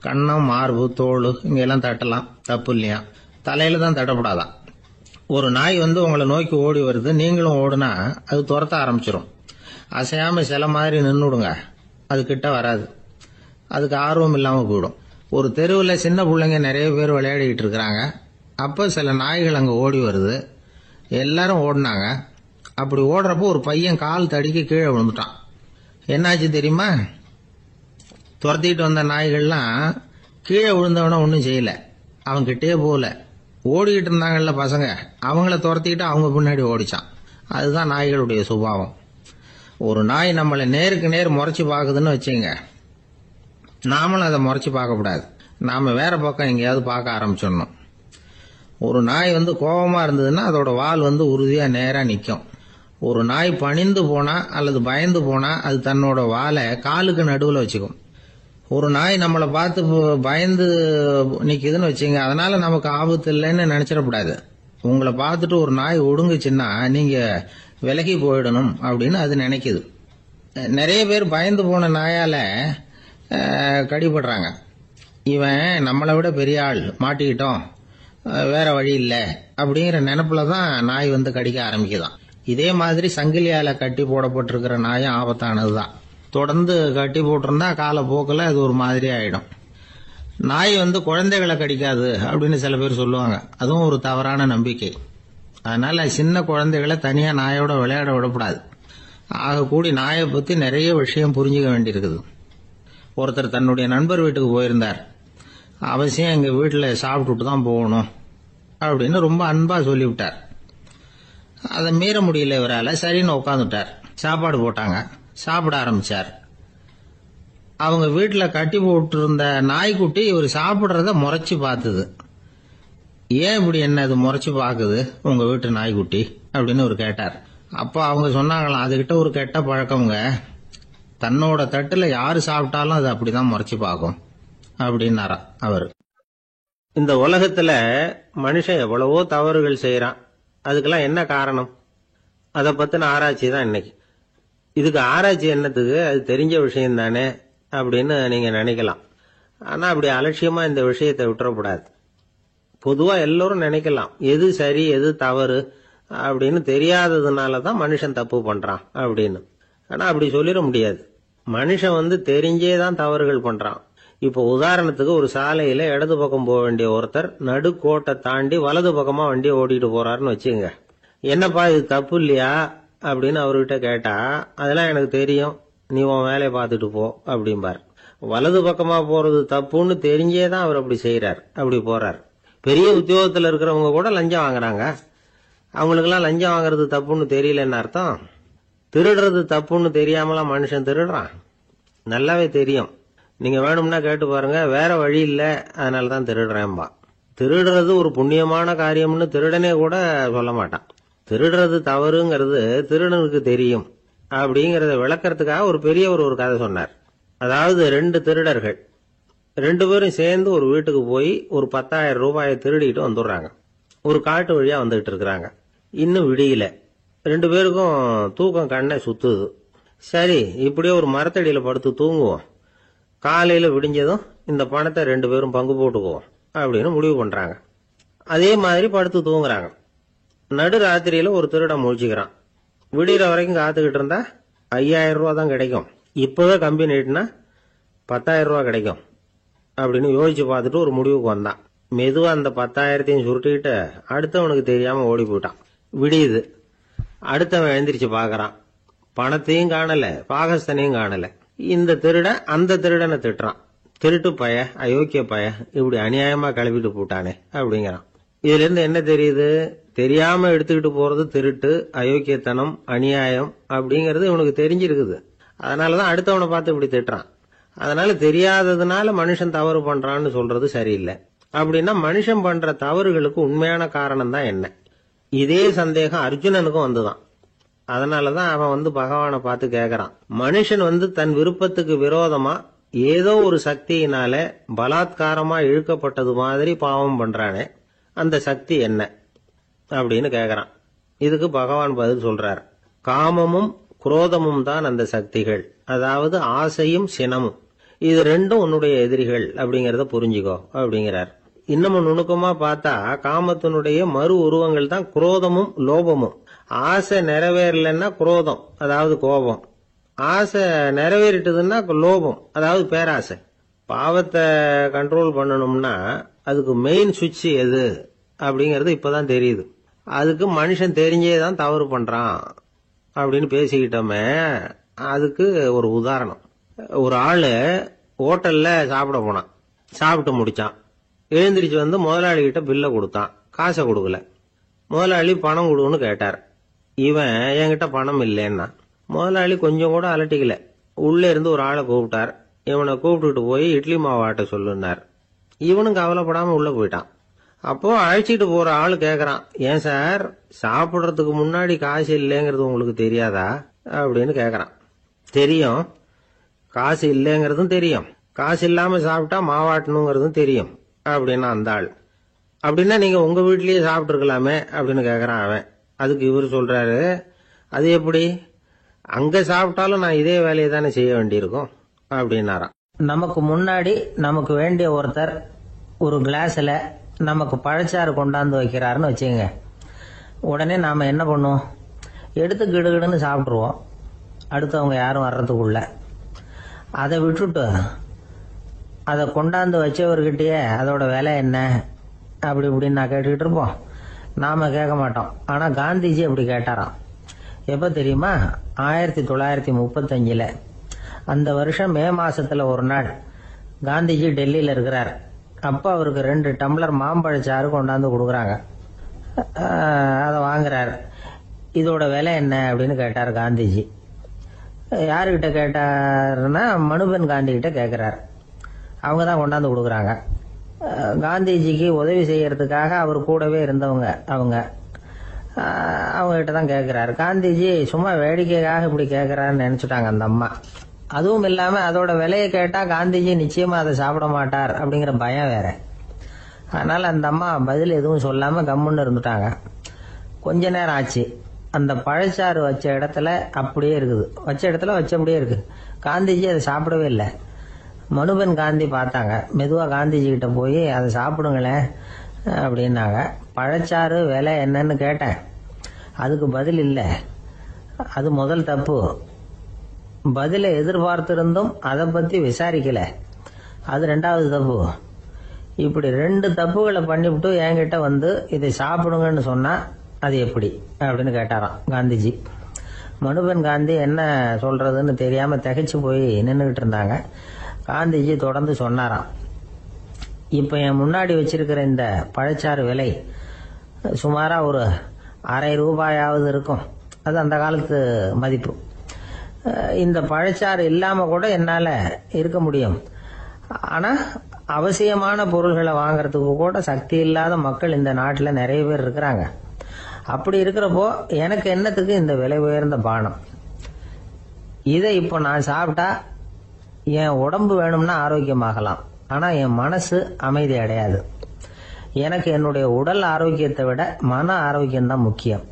கண்ணம், மார்பு, தோல் இங்கெல்லாம் தட்டலாம், தப்பு இல்லையா? தலையில தான் தட்டப்படாதான். ஒரு நாய் வந்து உங்களை நோக்கி ஓடி வருது, நீங்களும் ஓடுனா அது துரத்த ஆரம்பிச்சிடும். அசையாம சில மாதிரி நின்றுடுங்க, அது கிட்ட வராது. அதுக்கு ஆர்வம் இல்லாம போயிடும். ஒரு தெருவில் சின்ன பிள்ளைங்க நிறைய பேர் விளையாடிக்கிட்டு இருக்கிறாங்க. அப்போ சில நாய்கள் அங்கே ஓடி வருது. எல்லாரும் ஓடினாங்க. அப்படி ஓடுறப்போ ஒரு பையன் கால் தடிக்க கீழே விழுந்துட்டான். என்னாச்சு தெரியுமா? துரத்திட்டு வந்த நாய்கள்லாம் கீழே விழுந்தவன ஒன்றும் செய்யல, அவன் கிட்டே போகல. ஓடிக்கிட்டு இருந்தாங்கல்ல பசங்க, அவங்கள துரத்திக்கிட்டு அவங்க பின்னாடி ஓடிச்சான். அதுதான் நாய்களுடைய சுபாவம். ஒரு நாய் நம்மளை நேருக்கு நேர் முறைச்சு பாக்குதுன்னு வச்சுங்க, நாமளும் அதை முறைச்சு பார்க்க கூடாது. நாம வேற பக்கம் எங்கேயாவது பார்க்க ஆரம்பிச்சிடணும். ஒரு நாய் கோபமா இருந்ததுன்னா அதோட வால் உறுதியா நேரா நிற்கும். ஒரு நாய் பணிந்து போனா அல்லது பயந்து போனா அது தன்னோட வாலை காலுக்கு நடுவில் வச்சுக்கும். ஒரு நாய் நம்மளை பார்த்து பயந்து நிக்குதுன்னு வச்சுங்க, அதனால நமக்கு ஆபத்து இல்லைன்னு நினைச்சிடக்கூடாது. உங்களை பார்த்துட்டு ஒரு நாய் ஒடுங்குச்சுன்னா நீங்க விலகி போயிடணும் அப்படின்னு அது நினைக்குது. நிறைய பேர் பயந்து போன நாயால கடிபடுறாங்க. இவன் நம்மளை விட பெரிய ஆள், மாட்டிக்கிட்டோம், வேற வழி இல்லை அப்படிங்கிற நினைப்புல தான் நாய் கடிக்க ஆரம்பிக்குதான். இதே மாதிரி சங்கிலியால கட்டி போடப்பட்டிருக்கிற நாயும் ஆபத்தானதுதான். தொடர்ந்து கட்டி போட்டிருந்தா காலப்போக்கில் அது ஒரு மாதிரி ஆயிடும். நாய் குழந்தைகளை கடிக்காது அப்படின்னு சில பேர் சொல்லுவாங்க. அதுவும் ஒரு தவறான நம்பிக்கை. அதனால சின்ன குழந்தைகளை தனியா நாயோட விளையாட விடக்கூடாது. ஆக கூடி நாயை பத்தி நிறைய விஷயம் புரிஞ்சுக்க வேண்டியிருக்குது. ஒருத்தர் தன்னுடைய நண்பர் வீட்டுக்கு போயிருந்தார். அவசியம் எங்க வீட்டில் சாப்பிட்டுட்டு தான் போகணும் அப்படின்னு ரொம்ப அன்பா சொல்லிவிட்டார். அதை மீற முடியல இவரால். சரின்னு உட்காந்துட்டார். சாப்பாடு போட்டாங்க, சாப்பிட ஆரம்பிச்சார். அவங்க வீட்டில் கட்டி போட்டு இருந்த நாய்க்குட்டி இவர் சாப்பிட்றத முறைச்சு பார்த்தது. ஏன் இப்படி என்ன அது முறைச்சு பாக்குது உங்க வீட்டு நாய்க்குட்டி அப்படின்னு ஒரு கேட்டார். அப்போ அவங்க சொன்னாங்களாம், அதுகிட்ட ஒரு கெட்ட பழக்கம்ங்க, தன்னோட தட்டுல யாரு சாப்பிட்டாலும் அது அப்படிதான் முறைச்சு பார்க்கும் அப்படின்னாரா அவர். இந்த உலகத்துல மனுஷன் எவ்வளவோ தவறுகள் செய்யறான். அதுக்கெல்லாம் என்ன காரணம்? அதை பத்தின ஆராய்ச்சி தான் இன்னைக்கு. இதுக்கு ஆராய்ச்சி என்னத்துக்கு, அது தெரிஞ்ச விஷயம் தானே அப்படின்னு நீங்க நினைக்கலாம். ஆனா அப்படி அலட்சியமா இந்த விஷயத்தை விட்டுறக்கூடாது. பொதுவா எல்லோரும் நினைக்கலாம் எது சரி எது தவறு அப்படின்னு தெரியாததுனாலதான் மனுஷன் தப்பு பண்றான் அப்படின்னு. ஆனா அப்படி சொல்லிட முடியாது. மனுஷன் தெரிஞ்சேதான் தவறுகள் பண்றான். இப்ப உதாரணத்துக்கு ஒரு சாலையில இடது பக்கம் போக வேண்டிய ஒருத்தர் நடுக்கோட்டை தாண்டி வலது பக்கமா வண்டியை ஓட்டிட்டு போறாருன்னு வச்சுங்க. என்னப்பா இது தப்பு இல்லையா அப்படின்னு அவர்கிட்ட கேட்டா, அதெல்லாம் எனக்கு தெரியும், நீ உன் வேலையை பார்த்துட்டு போ அப்படிம்பார். வலது பக்கமா போறது தப்புன்னு தெரிஞ்சேதான் அவர் அப்படி செய்யறார், அப்படி போறார். பெரிய உத்தியோகத்தில் இருக்கிறவங்க கூட லஞ்சம் வாங்குறாங்க. அவங்களுக்கெல்லாம் லஞ்சம் வாங்குறது தப்புன்னு தெரியலன்னு அர்த்தம். திருடுறது தப்புன்னு தெரியாமலாம் மனுஷன் திருடுறான். நல்லாவே தெரியும். நீங்க வேணும்னா கேட்டு பாருங்க, வேற வழி இல்ல அதனாலதான் திருடுறேன்பா. திருடுறது ஒரு புண்ணியமான காரியம்னு திருடனே கூட சொல்ல மாட்டான். திருடுறது தவறுங்கிறது திருடனுக்கு தெரியும் அப்படிங்கறத விளக்கறதுக்காக ஒரு பெரியவர் ஒரு கதை சொன்னார். அதாவது 2 திருடர்கள் 2 பேரும் சேர்ந்து ஒரு வீட்டுக்கு போய் ஒரு 10,000 ரூபாயை திருடிட்டு வந்துடுறாங்க. ஒரு காட்டு வழியா வந்துகிட்டு இருக்கிறாங்க. இன்னும் விடியல. 2 பேருக்கும் தூக்கம் கண்ணை சுத்துது. சரி, இப்படியே ஒரு மரத்தடியில படுத்து தூங்குவோம், காலையில விடிஞ்சதும் இந்த பணத்தை 2 பேரும் பங்கு போட்டுக்குவோம் அப்படின்னு முடிவு பண்றாங்க. அதே மாதிரி படுத்து தூங்குறாங்க. நடு ராத்திரியில ஒரு திருடன் முழிச்சுக்கிறான். விடிகிற வரைக்கும் காத்துக்கிட்டு இருந்தா 5,000 ரூபா தான் கிடைக்கும், இப்பவே கம்பி நீட்டினா 10,000 ரூபா கிடைக்கும் அப்படின்னு யோசிச்சு பார்த்துட்டு ஒரு முடிவுக்கு வந்தான். மெதுவா அந்த 10,000த்தையும் சுருட்டிக்கிட்டு அடுத்தவனுக்கு தெரியாம ஓடி போயிட்டான். விடியுது. அடுத்தவன் எழுந்திரிச்சு பாக்குறான். பணத்தையும் காணல, பாகஸ்தனையும் காணல. இந்த திருடன் அந்த திருடனை திட்டுறான். திருட்டு பய, அயோக்கிய பய, இப்படி அநியாயமா கிளப்பிட்டு போட்டானே அப்படிங்கிறான். இதுல இருந்து என்ன தெரியுது? தெரியாம எடுத்துக்கிட்டு போறது திருட்டு, அயோக்கியத்தனம், அநியாயம் அப்படிங்கறது இவனுக்கு தெரிஞ்சிருக்குது. அதனாலதான் அடுத்தவனை பார்த்து இப்படி திட்டுறான். அதனால தெரியாததுனால மனுஷன் தவறு பண்றான்னு சொல்றது சரியில்லை. அப்படின்னா மனுஷன் பண்ற தவறுகளுக்கு உண்மையான காரணம் தான் என்ன? இதே சந்தேகம் அர்ஜுனனுக்கும் வந்துதான். அதனாலதான் அவன் பகவானை பார்த்து கேக்குறான். மனுஷன் தன் விருப்பத்துக்கு விரோதமா ஏதோ ஒரு சக்தியினால பலாத்காரமா இழுக்கப்பட்டது மாதிரி பாவம் பண்றானே, அந்த சக்தி என்ன அப்படின்னு கேக்குறான். இதுக்கு பகவான் பதில் சொல்றார். காமமும் குரோதமும் தான் அந்த சக்திகள், அதாவது ஆசையும் சினமும். இது 2ம் உன்னுடைய எதிரிகள் அப்படிங்கறத புரிஞ்சுக்கோ அப்படிங்கிறார். இன்னமும் நுணுக்கமா பார்த்தா காமத்தினுடைய மறு உருவங்கள் தான் குரோதமும் லோபமும். ஆசை நிறைவேறலன்னா குரோதம், அதாவது கோபம். ஆசை நிறைவேறிட்டதுன்னா லோபம், அதாவது பேராசை. பாவத்தை கண்ட்ரோல் பண்ணணும்னா அதுக்கு மெயின் சுவிட்ச் எது அப்படிங்கறது இப்பதான் தெரியுது. அதுக்கு மனுஷன் தெரிஞ்சேதான் தவறு பண்றான் அப்படின்னு பேசிக்கிட்டோமே. அதுக்கு ஒரு உதாரணம். ஒரு ஆளு ஹோட்டல்ல சாப்பிட போனான். சாப்பிட்டு முடிச்சான். எழுந்திரிச்சு முதலாளி கிட்ட பில்ல கொடுத்தான். காசை கொடுக்கல. முதலாளி பணம் கொடுன்னு கேட்டார். இவன் என்கிட்ட பணம் இல்லைன்னா. முதலாளி கொஞ்சம் கூட அலட்டிக்கல. உள்ள இருந்து ஒரு ஆளை கூப்பிட்டார். இவனை கூப்பிட்டுட்டு போய் இட்லி மாவு ஆட்ட சொல்லுனார். இவனும் கவலைப்படாம உள்ள போயிட்டான். அப்போ அழைச்சிட்டு போற ஆளு கேக்குறான், ஏன் சார் சாப்பிடுறதுக்கு முன்னாடி காசு இல்லைங்கிறது உங்களுக்கு தெரியாதா அப்படின்னு கேக்குறான். தெரியும், காசு இல்லைங்கிறதும் தெரியும், காசு இல்லாம சாப்பிட்டா மாவாட்டணுங்கிறதும் தெரியும் அப்படின்னா அந்த ஆள். அப்படின்னா நீங்க உங்க வீட்லயே சாப்பிட்டு இருக்கலாமே அப்படின்னு கேக்குறான் அவன். அதுக்கு இவர் சொல்றாரு, அது எப்படி, அங்க சாப்பிட்டாலும் நான் இதே வேலையை தானே செய்ய வேண்டியிருக்கும் அப்படின்னாராம். நமக்கு முன்னாடி நமக்கு வேண்டிய ஒருத்தர் ஒரு கிளாஸ்ல நமக்கு பழச்சாறு கொண்டாந்து வைக்கிறாருன்னு வச்சுங்க. உடனே நாம என்ன பண்ணுவோம், எடுத்து கிடுகிடுன்னு சாப்பிட்ருவோம் அடுத்தவங்க யாரும் வர்றதுக்குள்ள. அதை விட்டுட்டு அதை கொண்டாந்து வச்சவர்கிட்டயே அதோட விலை என்ன அப்படி இப்படின்னு நான் கேட்டுக்கிட்டு இருப்போம். நாம கேட்க மாட்டோம். ஆனா காந்திஜி அப்படி கேட்டாராம். எப்ப தெரியுமா, 1935 அந்த வருஷம் மே மாசத்துல ஒரு நாள் காந்திஜி டெல்லியில இருக்கிறார். அப்ப அவருக்கு 2 டம்ளர் மாம்பழச்சாறு கொண்டாந்து கொடுக்குறாங்க. அதை வாங்குறாரு. இதோட விலை என்ன அப்படின்னு கேட்டார் காந்திஜி. யாருக்கிட்ட கேட்டாருன்னா மனுபென் காந்தி கிட்ட கேட்கிறார். அவங்க தான் கொண்டாந்து கொடுக்குறாங்க. காந்திஜிக்கு உதவி செய்யறதுக்காக அவர் கூடவே இருந்தவங்க அவங்க கிட்ட தான் கேட்கிறாரு. காந்திஜி சும்மா வேடிக்கைக்காக இப்படி கேட்கிறாருன்னு நினைச்சுட்டாங்க அந்த அம்மா. அதுவும் இல்லாம அதோட விலையை கேட்டா காந்திஜி நிச்சயமா அதை சாப்பிட மாட்டார் அப்படிங்கிற பயம் வேற. அதனால அந்த அம்மா பதில் எதுவும் சொல்லாம கம்முன்னு இருந்துட்டாங்க. கொஞ்ச நேரம் ஆச்சு. அந்த பழச்சாறு வச்ச இடத்துல அப்படியே இருக்குது, வச்ச இடத்துல வச்சபடியே இருக்கு. காந்திஜி அதை சாப்பிடவே இல்லை. மனுபென் காந்தி பார்த்தாங்க. மெதுவா காந்திஜி கிட்ட போய் அதை சாப்பிடுங்களேன் அப்படின்னாங்க. பழச்சாறு விலை என்னன்னு கேட்டேன், அதுக்கு பதில் இல்லை. அது முதல் தப்பு. பதிலை எதிர்பார்த்திருந்தும் அதை பத்தி விசாரிக்கல, அது 2வது தப்பு. இப்படி 2 தப்புகளை பண்ணிவிட்டு என்கிட்ட வந்து இதை சாப்பிடுங்கன்னு சொன்னா அது எப்படி அப்படின்னு கேட்டாராம் காந்திஜி. மனுபென் காந்தி என்ன சொல்றதுன்னு தெரியாம திகைச்சு போய் நின்றுகிட்டு இருந்தாங்க. காந்திஜி தொடர்ந்து சொன்னாராம், இப்ப என் முன்னாடி வச்சிருக்கிற இந்த பழச்சாறு விலை சுமாரா ஒரு ₹1/2 இருக்கும். அது அந்த காலத்து மதிப்பு. இந்த பழச்சாறு இல்லாம கூட என்னால இருக்க முடியும். ஆனா அவசியமான பொருள்களை வாங்கறதுக்கு கூட சக்தி இல்லாத மக்கள் இந்த நாட்டுல நிறைய பேர் இருக்கிறாங்க. அப்படி இருக்கிறப்போ எனக்கு என்னத்துக்கு இந்த விலை உயர்ந்த பானம்? இதை இப்போ நான் சாப்பிட்டா என் உடம்பு வேணும்னா ஆரோக்கியமாகலாம், ஆனா என் மனசு அமைதி அடையாது. எனக்கு என்னுடைய உடல் ஆரோக்கியத்தை விட மன ஆரோக்கியம் தான் முக்கியம்.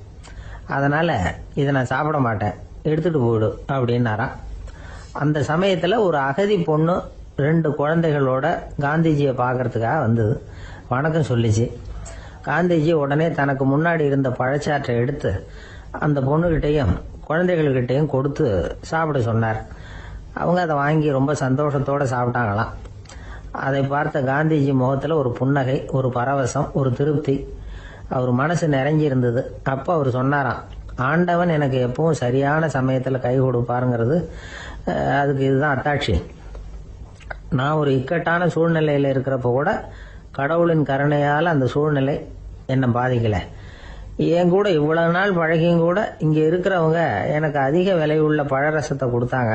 அதனால இதை நான் சாப்பிட மாட்டேன், எடுத்துட்டு போயிடு அப்படின்னாராம். அந்த சமயத்துல ஒரு அகதி பொண்ணு 2 குழந்தைகளோட காந்திஜியை பார்க்கறதுக்காக வந்தது. வணக்கம் சொல்லிச்சு. காந்திஜி உடனே தனக்கு முன்னாடி இருந்த பழச்சாற்றை எடுத்து அந்த பொண்ணுகிட்டையும் குழந்தைகள்கிட்டையும் கொடுத்து சாப்பிட சொன்னார். அவங்க அதை வாங்கி ரொம்ப சந்தோஷத்தோட சாப்பிட்டாங்களாம். அதை பார்த்த காந்திஜி முகத்துல ஒரு புன்னகை, ஒரு பரவசம், ஒரு திருப்தி. அவர் மனசு நிறைஞ்சி இருந்தது. அப்போ அவர் சொன்னாராம், ஆண்டவன் எனக்கு எப்பவும் சரியான சமயத்துல கை கொடுப்பாருங்கிறது அதுக்கு இதுதான் அத்தாட்சி. நான் ஒரு இக்கட்டான சூழ்நிலையில இருக்கிறப்ப கூட கடவுளின் கருணையால அந்த சூழ்நிலை என்னை பாதிக்கல. என் கூட இவ்வளவு நாள் பழகியும் கூட இங்க இருக்கிறவங்க எனக்கு அதிக விலை உள்ள பழரசத்தை கொடுத்தாங்க.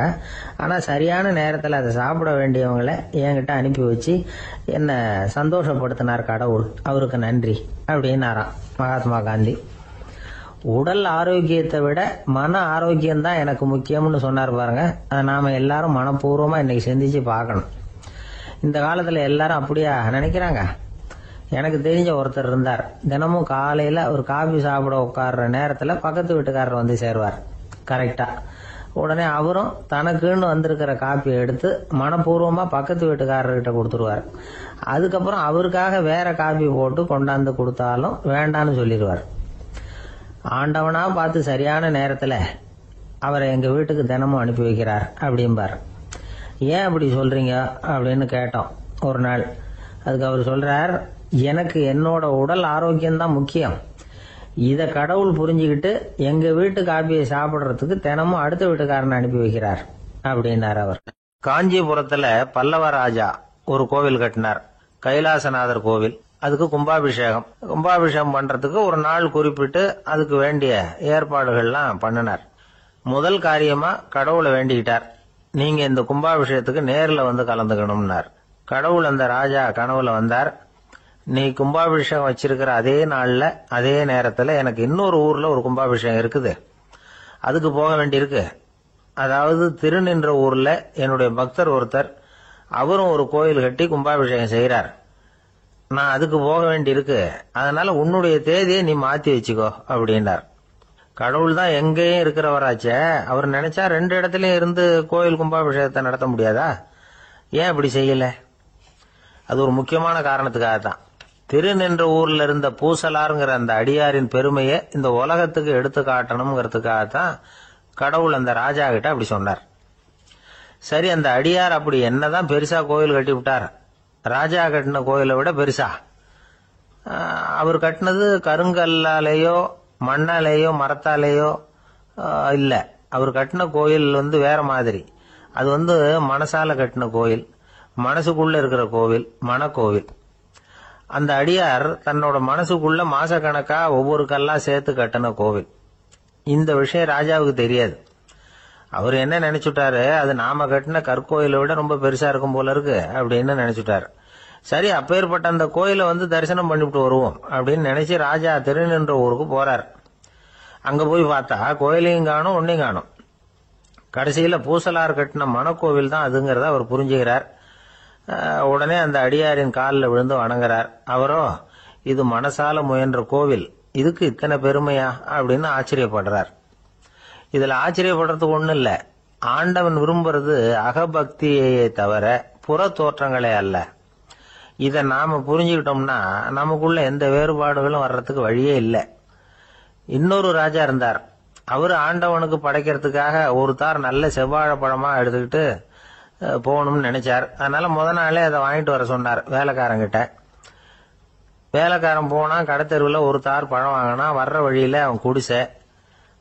ஆனா சரியான நேரத்துல அதை சாப்பிட வேண்டியவங்களை என்கிட்ட அனுப்பி வச்சு என்ன சந்தோஷப்படுத்தினார் கடவுள், அவருக்கு நன்றி அப்படின்னாராம் மகாத்மா காந்தி. உடல் ஆரோக்கியத்தை விட மன ஆரோக்கியம் தான் எனக்கு முக்கியம்னு சொன்னார் பாருங்க. அதை நாம எல்லாரும் மனப்பூர்வமா இன்னைக்கு சிந்திச்சு பார்க்கணும். இந்த காலத்துல எல்லாரும் அப்படியா நினைக்கிறாங்க? எனக்கு தெரிஞ்ச ஒருத்தர் இருந்தார். தினமும் காலையில ஒரு காபி சாப்பிட உட்கார்ற நேரத்துல பக்கத்து வீட்டுக்காரர் வந்து சேருவார் கரெக்டா. உடனே அவரும் தனக்குன்னு வந்திருக்கிற காப்பியை எடுத்து மனப்பூர்வமா பக்கத்து வீட்டுக்காரர்கிட்ட கொடுத்துருவார். அதுக்கப்புறம் அவருக்காக வேற காபி போட்டு கொண்டாந்து கொடுத்தாலும் வேண்டான்னு சொல்லிடுவார். ஆண்டவனா பார்த்து சரியான நேரத்துல அவரை எங்க வீட்டுக்கு தினமும் அனுப்பி வைக்கிறார் அப்படிம்பார். ஏன் அப்படி சொல்றீங்க அப்படின்னு கேட்டோம் ஒரு நாள். அதுக்கு அவர் சொல்றார், எனக்கு என்னோட உடல் ஆரோக்கியம்தான் முக்கியம். இத கடவுள் புரிஞ்சுக்கிட்டு எங்க வீட்டு காப்பியை சாப்பிடுறதுக்கு தினமும் அடுத்த வீட்டுக்காரனை அனுப்பி வைக்கிறார் அப்படின்னார் அவர். காஞ்சிபுரத்துல பல்லவ ராஜா ஒரு கோவில் கட்டினார், கைலாசநாதர் கோவில். அதுக்கு கும்பாபிஷேகம் பண்றதுக்கு ஒரு நாள் குறிப்பிட்டு அதுக்கு வேண்டிய ஏற்பாடுகள்லாம் பண்ணினார். முதல் காரியமா கடவுளை வேண்டிக்கிட்டார், நீங்க இந்த கும்பாபிஷேகத்துக்கு நேர்ல வந்து கலந்துக்கணும்னார். கடவுள் அந்த ராஜா கனவுல வந்தார். நீ கும்பாபிஷேகம் வச்சிருக்கிற அதே நாள்ல அதே நேரத்துல எனக்கு இன்னொரு ஊர்ல ஒரு கும்பாபிஷேகம் இருக்குது, அதுக்கு போக வேண்டியிருக்கு. அதாவது திருநின்ற ஊர்ல என்னுடைய பக்தர் ஒருத்தர், அவரும் ஒரு கோயில் கட்டி கும்பாபிஷேகம் செய்யறார். நான் அதுக்கு போக வேண்டியிருக்கு, அதனால உன்னுடைய தேதியை நீ மாத்தி வச்சுக்கோ அப்படின்னார். கடவுள் தான் எங்கேயும் இருக்கிறவராச்சே, அவர் நினைச்சா 2 இடத்துலயும் இருந்து கோயில் கும்பாபிஷேகத்தை நடத்த முடியாதா? ஏன் இப்படி செய்யல? அது ஒரு முக்கியமான காரணத்துக்காக தான். திருநின்ற ஊர்ல இருந்த பூசலாருங்கிற அந்த அடியாரின் பெருமையை இந்த உலகத்துக்கு எடுத்து காட்டணுங்கிறதுக்காகத்தான் கடவுள் அந்த ராஜா கிட்ட அப்படி சொன்னார். சரி, அந்த அடியார் அப்படி என்னதான் பெருசா கோயில் கட்டி விட்டார்? ராஜா கட்டின கோயிலை விட பெருசா? அவர் கட்டினது கருங்கல்லாலேயோ மண்ணாலேயோ மரத்தாலேயோ இல்ல. அவர் கட்டின கோயில் வேற மாதிரி. அது மனசால கட்டின கோயில், மனசுக்குள்ள இருக்கிற கோவில், மனக்கோவில். அந்த அடியார் தன்னோட மனசுக்குள்ள மாசக்கணக்கா ஒவ்வொரு கல்லா சேர்த்து கட்டின கோவில். இந்த விஷயம் ராஜாவுக்கு தெரியாது. அவர் என்ன நினைச்சுட்டாரு, அது நாம கட்டின கற்கோயிலை விட ரொம்ப பெருசா இருக்கும் போல இருக்கு அப்படின்னு நினைச்சுட்டாரு. சரி, அப்பேற்பட்ட அந்த கோயிலை தரிசனம் பண்ணிவிட்டு வருவோம் அப்படின்னு நினைச்சு ராஜா திருநின்ற ஊருக்கு போறார். அங்க போய் பார்த்தா கோயிலையும் காணும், ஒன்னையும் காணும். கடைசியில பூசலார் கட்டின மனக்கோவில் தான் அதுங்கிறத அவர் புரிஞ்சுக்கிறார். உடனே அந்த அடியாரின் காலில் விழுந்து வணங்குறார். அவரோ, இது மனசால முயன்ற கோவில், இதுக்கு இத்தனை பெருமையா அப்படின்னு ஆச்சரியப்படுறார். இதுல ஆச்சரியப்படுறதுக்கு ஒண்ணும் இல்ல. ஆண்டவன் விரும்புறது அகபக்தியை தவிர புற தோற்றங்களே அல்ல. இத நாம புரிஞ்சுக்கிட்டோம்னா நமக்குள்ள எந்த வேறுபாடுகளும் வர்றதுக்கு வழியே இல்லை. இன்னொரு ராஜா இருந்தார். அவரு ஆண்டவனுக்கு படைக்கிறதுக்காக ஒரு தார் நல்ல செவ்வாழை பழமா எடுத்துக்கிட்டு போகணும்னு நினைச்சார். அதனால முத நாளே அதை வாங்கிட்டு வர சொன்னார் வேலைக்காரங்கிட்ட. வேலைக்காரன் போனா கடத்தெருவில் ஒரு தார் பழம் வாங்கினா. வர்ற வழியில அவன் குடிசை.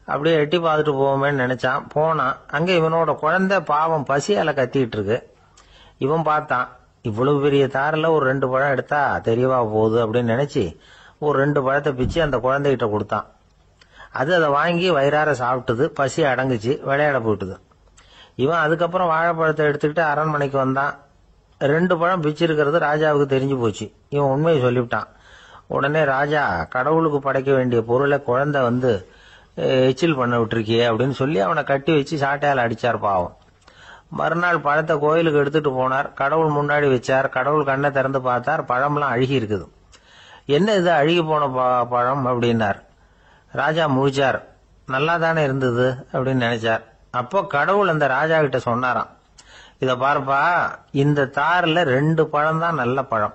அப்படியே எட்டி பார்த்துட்டு போவோமேன்னு நினைச்சான். போனான். அங்க இவனோட குழந்தை பாவம் பசியால கத்திட்டு இருக்கு. இவன் பார்த்தான், இவ்வளவு பெரிய தாரில் ஒரு 2 பழம் எடுத்தா தெரியவா போகுது அப்படின்னு நினைச்சு ஒரு 2 பழத்தை பிச்சு அந்த குழந்தைகிட்ட கொடுத்தான். அது அதை வாங்கி வயிறார சாப்பிட்டது. பசி அடங்குச்சு, விளையாட போயிட்டுது. இவன் அதுக்கப்புறம் வாழைப்பழத்தை எடுத்துக்கிட்டு அரண்மனைக்கு வந்தான். 2 பழம் பிச்சிருக்கிறது ராஜாவுக்கு தெரிஞ்சு போச்சு. இவன் உண்மையை சொல்லிவிட்டான். உடனே ராஜா, கடவுளுக்கு படைக்க வேண்டிய பொருளை குழந்தை எச்சில் பண்ண விட்டுருக்கியே அப்படின்னு சொல்லி அவனை கட்டி வச்சு சாட்டையால் அடிச்சார் பாவம். மறுநாள் பழத்தை கோயிலுக்கு எடுத்துட்டு போனார். கடவுள் முன்னாடி வச்சார். கடவுள் கண்ணை திறந்து பார்த்தார், பழம்லாம் அழுகி இருக்குது. என்ன இது அழுகி போன பழம் அப்படின்னார். ராஜா முழிச்சார். நல்லா தானே இருந்தது அப்படின்னு நினைச்சார். அப்போ கடவுள் அந்த ராஜா கிட்ட சொன்னாராம், இத பாருப்பா, இந்த தாரில் 2 பழம் தான் நல்ல பழம்.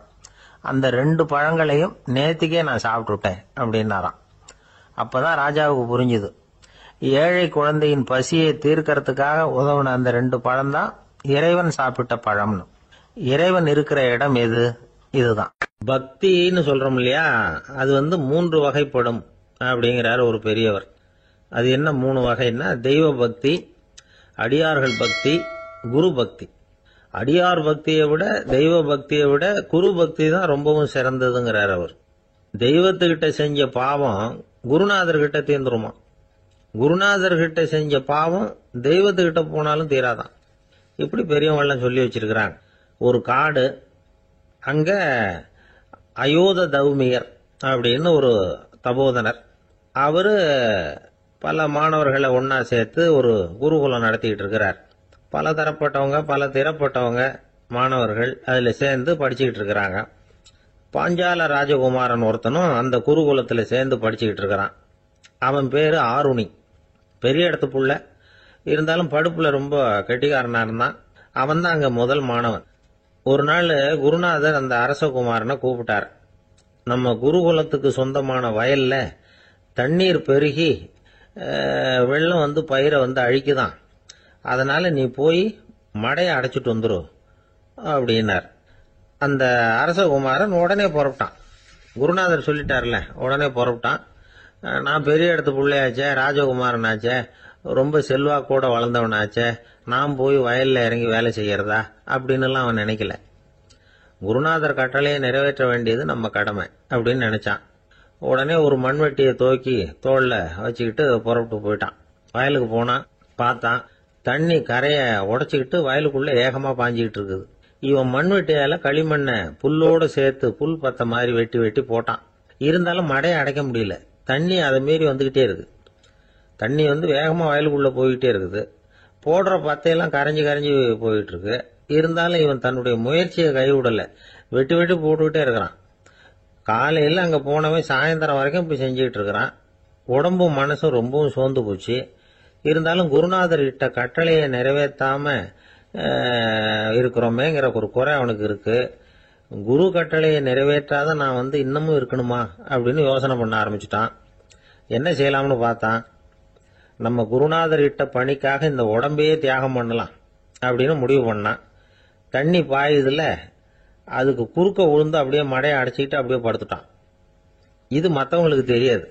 அந்த 2 பழங்களையும் நேத்திக்கே நான் சாப்பிட்டுட்டேன் அப்படின்னாராம். அப்பதான் ராஜாவுக்கு புரிஞ்சுது, ஏழை குழந்தையின் பசியை தீர்க்கறதுக்காக உதவுன அந்த 2 பழம் தான் இறைவன் சாப்பிட்ட பழம்னு. இறைவன் இருக்கிற இடம் எது? இதுதான் பக்தின்னு சொல்றோம் இல்லையா. அது 3 வகைப்படும் அப்படிங்கிறார் ஒரு பெரியவர். அது என்ன 3 வகைன்னா, தெய்வ பக்தி, அடியார்கள் பக்தி, குரு பக்தி. அடியார் பக்தியை விட தெய்வ பக்தியை விட குரு பக்தி தான் ரொம்பவும் சிறந்ததுங்கிறார் அவர். தெய்வத்துக்கிட்ட செஞ்ச பாவம் குருநாதர்கிட்ட தீர்ந்துருமா. குருநாதர்கிட்ட செஞ்ச பாவம் தெய்வத்துக்கிட்ட போனாலும் தீராதான். இப்படி பெரியவங்கெல்லாம் சொல்லி வச்சிருக்கிறாங்க. ஒரு காடு, அங்க அயோத தௌமியர் அப்படின்னு ஒரு தபோதனர். அவரு பல மாணவர்களை ஒன்னா சேர்த்து ஒரு குருகுலம் நடத்திக்கிட்டு இருக்கிறார். பல தரப்பட்டவங்க, பல திறப்பட்டவங்க மாணவர்கள் அதுல சேர்ந்து படிச்சுக்கிட்டு இருக்கிறாங்க. பாஞ்சால ராஜகுமாரன் ஒருத்தனும் அந்த குருகுலத்துல சேர்ந்து படிச்சுக்கிட்டு இருக்கிறான். அவன் பேரு ஆருணி. பெரிய இடத்து புள்ள, இருந்தாலும் படுப்புல ரொம்ப கெட்டிக்காரனா இருந்தான். அவன் தான் அங்க முதல் மாணவன். ஒரு நாள் குருநாதர் அந்த அரசகுமாரனை கூப்பிட்டார். நம்ம குருகுலத்துக்கு சொந்தமான வயல்ல தண்ணீர் பெருகி வெள்ளம் பயிரை அழிக்குதான். அதனால நீ போய் மடையை அடைச்சிட்டு வந்துரு அப்படின்னார். அந்த அரசகுமாரன் உடனே புறப்பட்டான். குருநாதர் சொல்லிட்டார்ல, உடனே புறப்பட்டான். நான் பெரிய இடத்து பிள்ளையாச்சே, ராஜகுமாரன் ஆச்சே, ரொம்ப செல்வாக்கூட வளர்ந்தவனாச்சே, நான் போய் வயல்ல இறங்கி வேலை செய்யறதா அப்படின்னு அவன் நினைக்கல. குருநாதர் கட்டளையை நிறைவேற்ற வேண்டியது நம்ம கடமை அப்படின்னு நினைச்சான். உடனே ஒரு மண்வெட்டியை தூக்கி தோல்ல வச்சுக்கிட்டு புறப்பட்டு போயிட்டான். வயலுக்கு போனான். பார்த்தான், தண்ணி கரையை உடைச்சிக்கிட்டு வயலுக்குள்ள ஏகமா பாஞ்சிக்கிட்டு இருக்குது. இவன் மண்வெட்டியால களிமண்ணை புல்லோட சேர்த்து புல் பத்த மாதிரி வெட்டி வெட்டி போட்டான். இருந்தாலும் மடையை அடைக்க முடியல. தண்ணி அதை மீறி வந்துகிட்டே இருக்கு. தண்ணி வேகமா வயலுக்குள்ள போயிட்டே இருக்குது. போடுற பத்தையெல்லாம் கரைஞ்சி கரைஞ்சி போயிட்டு இருக்கு. இருந்தாலும் இவன் தன்னுடைய முயற்சியை கைவிடல. வெட்டி வெட்டி போட்டுக்கிட்டே இருக்கிறான். காலையில் அங்க போனவன் சாயந்தரம் வரைக்கும் இப்படி செஞ்சுக்கிட்டு இருக்கிறான். உடம்பும் மனசும் ரொம்பவும் சோர்ந்து போச்சு. இருந்தாலும் குருநாதர் இட்ட கட்டளையை நிறைவேற்றாம இருக்கிறோமேங்கிற ஒரு குறை அவனுக்கு இருக்கு. குரு கட்டளையை நிறைவேற்றாத நான் இன்னமும் இருக்கணுமா அப்படின்னு யோசனை பண்ண ஆரம்பிச்சுட்டான். என்ன செய்யலாம்னு பார்த்தான். நம்ம குருநாதர் இட்ட பணிக்காக இந்த உடம்பையே தியாகம் பண்ணலாம் அப்படின்னு முடிவு பண்ணான். தண்ணி பாயுதுல, அதுக்கு குறுக்க விழுந்து அப்படியே மடையை அடைச்சிக்கிட்டு அப்படியே படுத்துட்டான். இது மற்றவங்களுக்கு தெரியாது.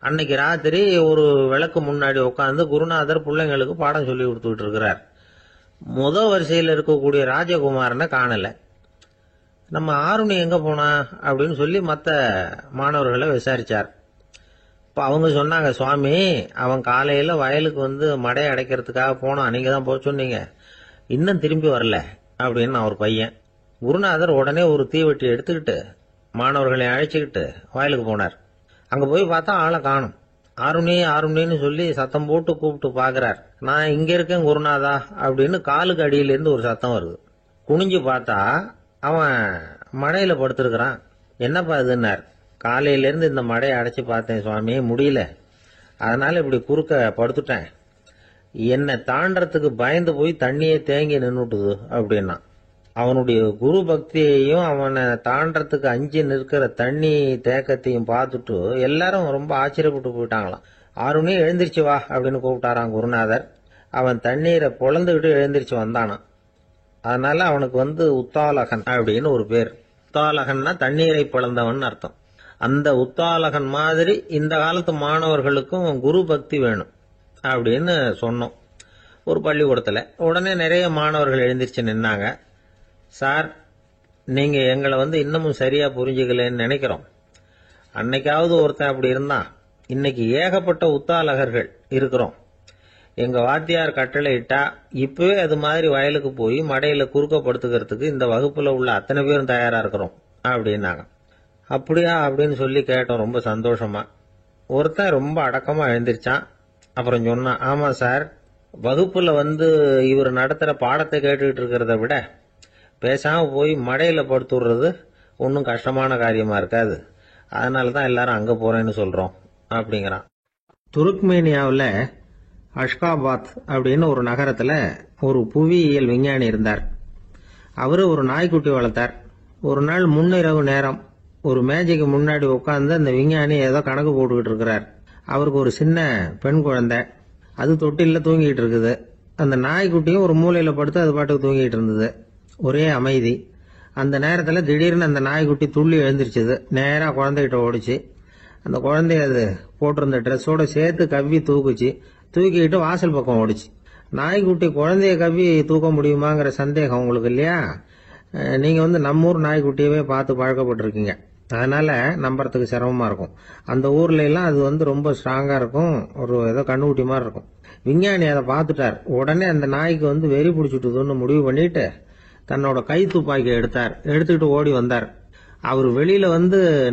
அன்னைக்கு ராத்திரி ஒரு விளக்கு முன்னாடி உட்காந்து குருநாதர் பிள்ளைங்களுக்கு பாடம் சொல்லி கொடுத்துட்டு இருக்கிறார். வரிசையில் இருக்கக்கூடிய ராஜகுமாரனை காணல. நம்ம ஆருணி எங்க போனா அப்படின்னு சொல்லி மற்ற மாணவர்களை விசாரிச்சார். இப்போ அவங்க சொன்னாங்க, சுவாமி அவன் காலையில வயலுக்கு மடையை அடைக்கிறதுக்காக போனான், நீங்க தான் போக சொன்னீங்க, இன்னும் திரும்பி வரல அப்படின்னு அவர் பையன். குருநாதர் உடனே ஒரு தீவெட்டி எடுத்துக்கிட்டு மாணவர்களை அழைச்சிக்கிட்டு வயலுக்கு போனார். அங்க போய் பார்த்தா ஆளை காணும். ஆருணி ஆருணின்னு சொல்லி சத்தம் போட்டு கூப்பிட்டு பாக்குறார். நான் இங்க இருக்கேன் குருநாதா அப்படின்னு காலுக்கு அடியிலேருந்து ஒரு சத்தம் வருது. குனிஞ்சு பார்த்தா அவன் மடையில படுத்திருக்கிறான். என்னப்பா இதுன்னார். காலையிலேருந்து இந்த மடையை அடைச்சி பார்த்தேன் சுவாமி, முடியல, அதனால இப்படி குறுக்க படுத்துட்டேன். என்னை தாண்டறதுக்கு பயந்து போய் தண்ணியே தேங்கி நின்றுட்டுது அப்படின்னா. அவனுடைய குரு பக்தியையும் அவனை தாண்டறதுக்கு அஞ்சு நிற்கிற தண்ணி தேக்கத்தையும் பார்த்துட்டு எல்லாரும் ரொம்ப ஆச்சரியப்பட்டு போயிட்டாங்களாம். ஆருணி எழுந்திருச்சு வா அப்படின்னு கூப்பிட்டாராம் குருநாதர். அவன் தண்ணீரை பொழந்துகிட்டு எழுந்திருச்சு வந்தானான். அதனால அவனுக்கு உத்தாலகன் அப்படின்னு ஒரு பேர். உத்தாலகன்னா தண்ணீரை பிளந்தவன் அர்த்தம். அந்த உத்தாலகன் மாதிரி இந்த காலத்து மாணவர்களுக்கும் குரு பக்தி வேணும் அப்படின்னு சொன்னோம் ஒரு பள்ளிக்கூடத்துல. உடனே நிறைய மாணவர்கள் எழுந்திருச்சு நின்னாங்க. சார், நீங்க எங்களை இன்னமும் சரியா புரிஞ்சுக்கலன்னு நினைக்கிறோம். அன்னைக்காவது ஒருத்தன் அப்படி இருந்தான், இன்னைக்கு ஏகப்பட்ட உத்தாலகர்கள் இருக்கிறோம். எங்க வாத்தியார் கட்டளை இட்டா இப்பவே அது மாதிரி வயலுக்கு போய் மடையில குறுக்கப்படுத்துக்கிறதுக்கு இந்த வகுப்புல உள்ள அத்தனை பேரும் தயாரா இருக்கிறோம் அப்படின்னாங்க. அப்படியா அப்படின்னு சொல்லி கேட்டோம் ரொம்ப சந்தோஷமா. ஒருத்தன் ரொம்ப அடக்கமா எழுந்திருச்சான். அப்புறம் சொன்னான், ஆமா சார், வகுப்புல இவர் நடத்துற பாடத்தை கேட்டுக்கிட்டு இருக்கிறத விட பேசாம போய் மடையில படுத்துடுறது ஒன்றும் கஷ்டமான காரியமா இருக்காது, அதனாலதான் எல்லாரும் அங்க போறேன்னு சொல்றோம் அப்படிங்கிறான். துருக்மேனியாவில் அஷ்காபாத் அப்படின்னு ஒரு நகரத்துல ஒரு புவியியல் விஞ்ஞானி இருந்தார். அவரு ஒரு நாய்க்குட்டி வளர்த்தார். ஒரு நாள் முன்னிரவு நேரம் ஒரு மேஜைக்கு முன்னாடி உட்கார்ந்து அந்த விஞ்ஞானி ஏதோ கணக்கு போட்டுக்கிட்டு இருக்கிறார். அவருக்கு ஒரு சின்ன பெண் குழந்தை, அது தொட்டில தூங்கிட்டு இருக்குது. அந்த நாய்க்குட்டியும் ஒரு மூலையில படுத்து அது பாட்டுக்கு தூங்கிட்டு இருந்தது. ஒரே அமைதி. அந்த நேரத்தில் திடீர்னு அந்த நாய்க்குட்டி துள்ளி எழுந்திருச்சுது. நேரா குழந்தைகிட்ட ஓடிச்சு. அந்த குழந்தைய அது போட்டிருந்த ட்ரெஸ்ஸோட சேர்த்து கவ்வி தூக்குச்சு. தூக்கிக்கிட்டு வாசல் பக்கம் ஓடிச்சு. நாய்க்குட்டி குழந்தைய கவ்வி தூக்க முடியுமாங்கிற சந்தேகம் உங்களுக்கு இல்லையா? நீங்க நம்ம ஊர் நாய்க்குட்டியவே பார்த்து பழக்கப்பட்டிருக்கீங்க, அதனால நம்புறதுக்கு சிரமமா இருக்கும். அந்த ஊர்ல எல்லாம் அது ரொம்ப ஸ்ட்ராங்கா இருக்கும், ஒரு ஏதோ கண்ணுக்குட்டி மாதிரி இருக்கும். விஞ்ஞானி அதை பார்த்துட்டார். உடனே அந்த நாய்க்கு வெறி பிடிச்சிட்டுதுன்னு முடிவு பண்ணிட்டு தன்னோட கை துப்பாக்கி எடுத்துக்கிட்டு ஓடி வந்தார். அவர் வெளியில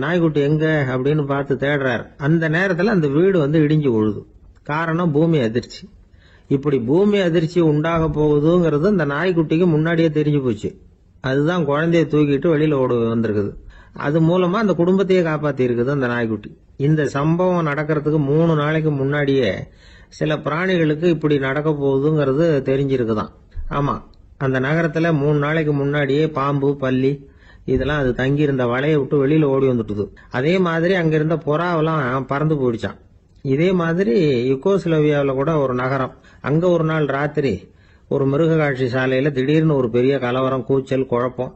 நாய்க்குட்டி எங்க அப்படின்னு பார்த்து தேடுறார். அந்த நேரத்துல அந்த வீடு இடிஞ்சு விழுது. காரணம் பூமி அதிர்ச்சி. இப்படி பூமி அதிர்ச்சி உண்டாக போகுதுங்கிறது அந்த நாய்க்குட்டிக்கு முன்னாடியே தெரிஞ்சு போச்சு. அதுதான் குழந்தைய தூக்கிட்டு வெளியில ஓடி வந்திருக்குது. அது மூலமா அந்த குடும்பத்தையே காப்பாத்தி இருக்குது அந்த நாய்க்குட்டி. இந்த சம்பவம் நடக்கிறதுக்கு 3 நாளைக்கு முன்னாடியே சில பிராணிகளுக்கு இப்படி நடக்க போகுதுங்கிறது தெரிஞ்சிருக்குதான். ஆமா, அந்த நகரத்துல 3 நாளைக்கு முன்னாடியே பாம்பு, பல்லி இதெல்லாம் அது தங்கி இருந்த வலையை விட்டு வெளியில ஓடி வந்துட்டுது. அதே மாதிரி அங்கிருந்த புறாவெல்லாம் பறந்து போயிடுச்சான். இதே மாதிரி யுகோஸ்லோவியாவில் கூட ஒரு நகரம், அங்க ஒரு நாள் ராத்திரி ஒரு மிருக காட்சி சாலையில திடீர்னு ஒரு பெரிய கலவரம், கூச்சல், குழப்பம்.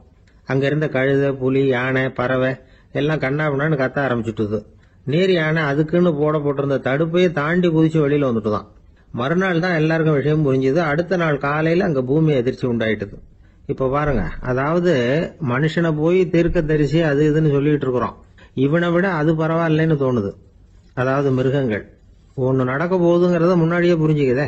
அங்க இருந்த கழுதை, புலி, யானை, பறவை எல்லாம் கண்ணாபின்னான்னு கத்த ஆரம்பிச்சுட்டுது. நீர் யானை அதுக்குன்னு போடப்பட்டிருந்த தடுப்பையே தாண்டி குதிச்சு வெளியில வந்துட்டுதான். மறுநாள் தான் எல்லாருக்கும் விஷயம் புரிஞ்சுது. அடுத்த நாள் காலையில அங்க பூமி அதிர்ச்சி உண்டாயிட்டுது. இப்ப பாருங்க, அதாவது மனுஷனை போய் தீர்க்க தரிசி அது இதுன்னு சொல்லிட்டு இருக்கிறோம். இவனை விட அது பரவாயில்லைன்னு தோணுது. அதாவது மிருகங்கள் ஒன்னு நடக்க போகுதுங்கிறத முன்னாடியே புரிஞ்சுக்குதே.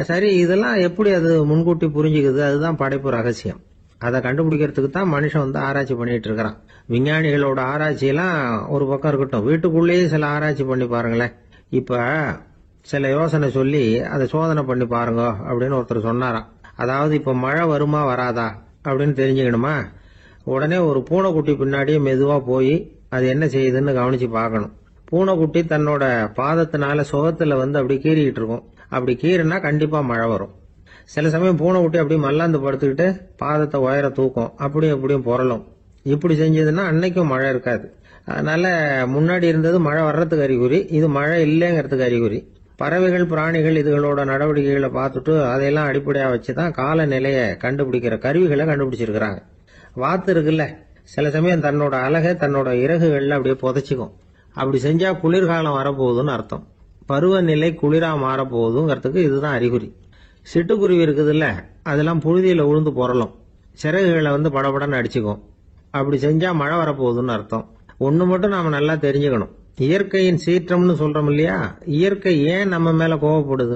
சரி, இதெல்லாம் எப்படி அது முன்கூட்டி புரிஞ்சுக்குது? அதுதான் படைப்பு ரகசியம். அதை கண்டுபிடிக்கிறதுக்கு தான் மனுஷன் ஆராய்ச்சி பண்ணிட்டு இருக்கிறான். விஞ்ஞானிகளோட ஆராய்ச்சியெல்லாம் ஒரு பக்கம் இருக்கட்டும், வீட்டுக்குள்ளேயே சில ஆராய்ச்சி பண்ணி பாருங்களேன். இப்ப சில யோசனை சொல்லி அதை சோதனை பண்ணி பாருங்க அப்படின்னு ஒருத்தர் சொன்னாராம். அதாவது இப்ப மழை வருமா வராதா அப்படின்னு தெரிஞ்சுக்கணுமா, உடனே ஒரு பூனைக்குட்டி பின்னாடியே மெதுவா போய் அது என்ன செய்யுதுன்னு கவனிச்சு பார்க்கணும். பூனைக்குட்டி தன்னோட பாதத்தினால சுகத்துல அப்படி கீறிக்கிட்டு இருக்கும். அப்படி கீறினா கண்டிப்பா மழை வரும். சில சமயம் பூனைக்குட்டி அப்படி மல்லாந்து படுத்துக்கிட்டு பாதத்தை உயர தூக்கும், அப்படியும் அப்படியும் புரளும். இப்படி செஞ்சதுன்னா அன்னைக்கும் மழை இருக்காது. அதனால முன்னாடி இருந்தது மழை வர்றதுக்கு அறிகுறி, இது மழை இல்லைங்கிறதுக்கு அறிகுறி. பறவைகள் பிராணிகள் இதுகளோட நடவடிக்கைகளை பார்த்துட்டு அதையெல்லாம் அடிப்படையா வச்சுதான் காலநிலையை கண்டுபிடிக்கிற கருவிகளை கண்டுபிடிச்சிருக்கிறாங்க. வாத்து இருக்குல்ல, சில சமயம் தன்னோட அழகை தன்னோட இறகுகள்ல அப்படியே புதைச்சிக்கும். அப்படி செஞ்சா குளிர்காலம் வரப்போகுதுன்னு அர்த்தம். பருவநிலை குளிரா மாறப்போகுதுங்கிறதுக்கு இதுதான் அறிகுறி. சிட்டுக்குருவி இருக்குதுல்ல, அதெல்லாம் புழுதியில உழுந்து புரளும், சிறகுகளை படபடன்னு அடிச்சுக்கும். அப்படி செஞ்சா மழை வரப்போகுதுன்னு அர்த்தம். ஒண்ணு மட்டும் நாம நல்லா தெரிஞ்சுக்கணும், இயற்கையின் சீற்றம்னு சொல்றோம் இல்லையா, இயற்கை ஏன் நம்ம மேல கோவப்படுது?